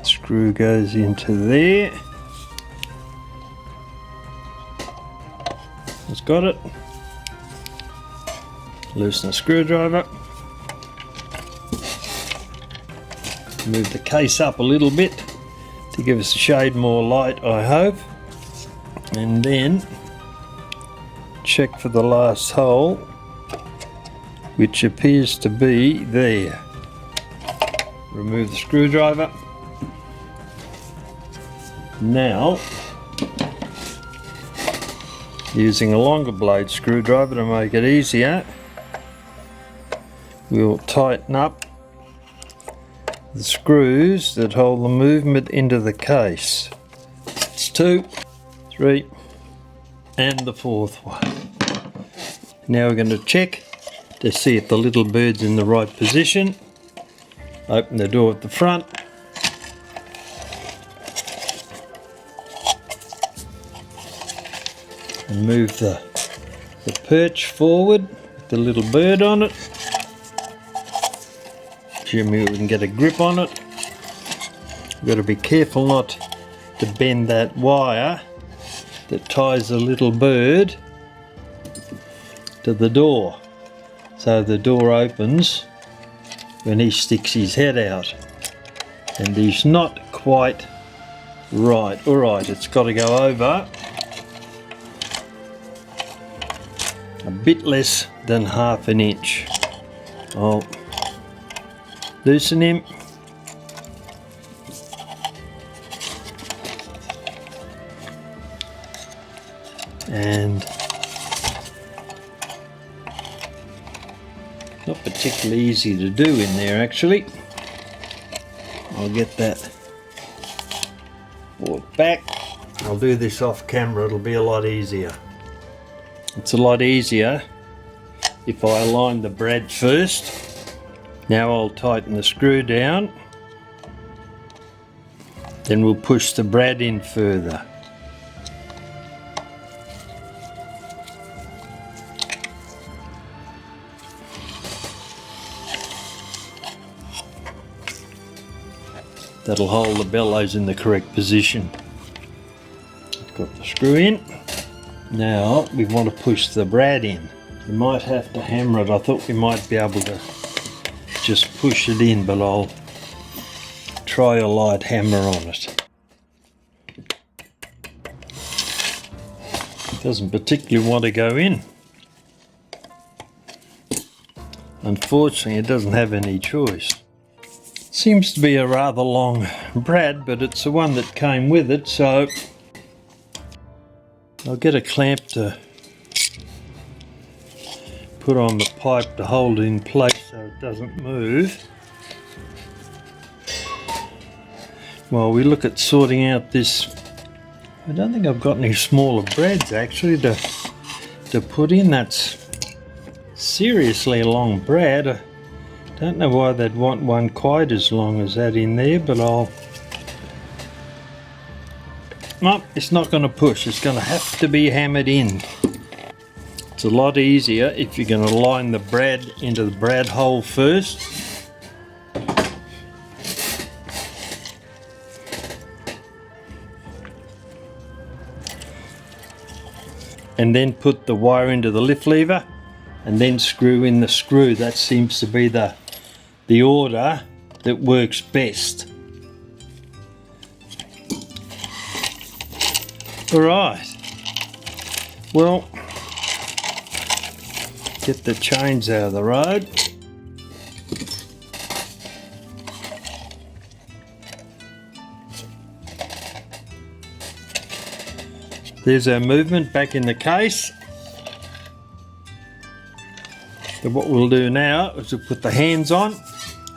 Speaker 1: Screw goes into there. It's got it. Loosen the screwdriver. Move the case up a little bit to give us a shade more light, I hope. And then check for the last hole, which appears to be there. Remove the screwdriver. Now, using a longer blade screwdriver to make it easier, we'll tighten up the screws that hold the movement into the case. It's 2, 3, and the 4th one. Now we're going to check to see if the little bird's in the right position. Open the door at the front. And move the perch forward with the little bird on it. Assuming we can get a grip on it. We've got to be careful not to bend that wire that ties the little bird to the door, so the door opens when he sticks his head out, and he's not quite right. Alright, it's got to go over a bit less than ½ an inch. I'll loosen him. and not particularly easy to do in there actually. I'll get that board back. I'll do this off camera, it'll be a lot easier. It's a lot easier if I align the brad first. Now I'll tighten the screw down, then we'll push the brad in further. That'll hold the bellows in the correct position. Got the screw in. Now we want to push the brad in. You might have to hammer it. I thought we might be able to just push it in, but I'll try a light hammer on it. It doesn't particularly want to go in. Unfortunately, it doesn't have any choice. Seems to be a rather long brad, but it's the one that came with it, so I'll get a clamp to put on the pipe to hold it in place so it doesn't move. While we look at sorting out this, I don't think I've got any smaller brads actually to put in. That's seriously a long brad. I don't know why they'd want one quite as long as that in there, but no, it's not going to push. It's going to have to be hammered in. It's a lot easier if you're going to line the brad into the brad hole first. And then put the wire into the lift lever and then screw in the screw. That seems to be the order that works best. Alright, well, get the chains out of the road. There's our movement back in the case. So what we'll do now is we'll put the hands on.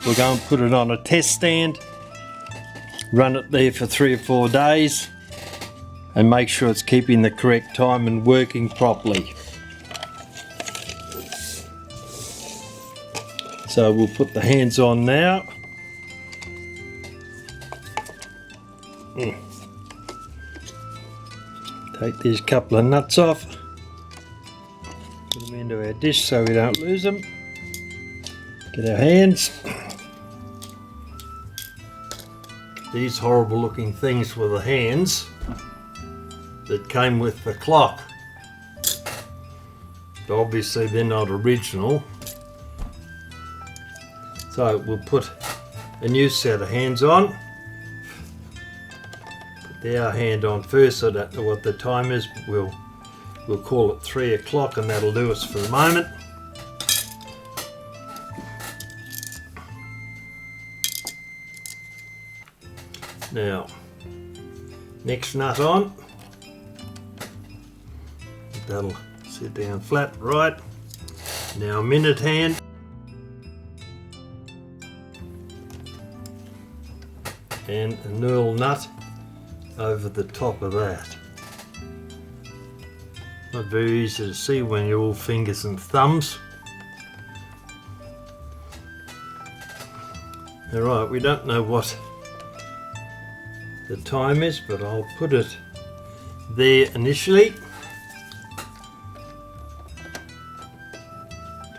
Speaker 1: We'll go and put it on a test stand, run it there for 3 or 4 days, and make sure it's keeping the correct time and working properly. So we'll put the hands on now. Take these couple of nuts off, put them into our dish so we don't lose them. Get our hands. These horrible looking things were the hands that came with the clock. But obviously they're not original. So we'll put a new set of hands on. Put our hand on first. I don't know what the time is, but we'll call it 3 o'clock and that'll do us for the moment. Now, next nut on. That'll sit down flat, right. Now minute hand. And a knurl nut over the top of that. Not very easy to see when you're all fingers and thumbs. Alright, we don't know what the time is, but I'll put it there initially.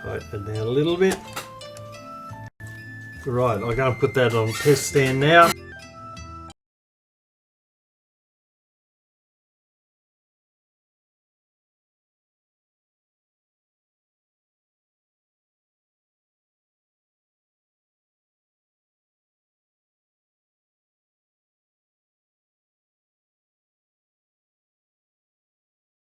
Speaker 1: Tighten it down a little bit. Right, I'm going to put that on test stand now.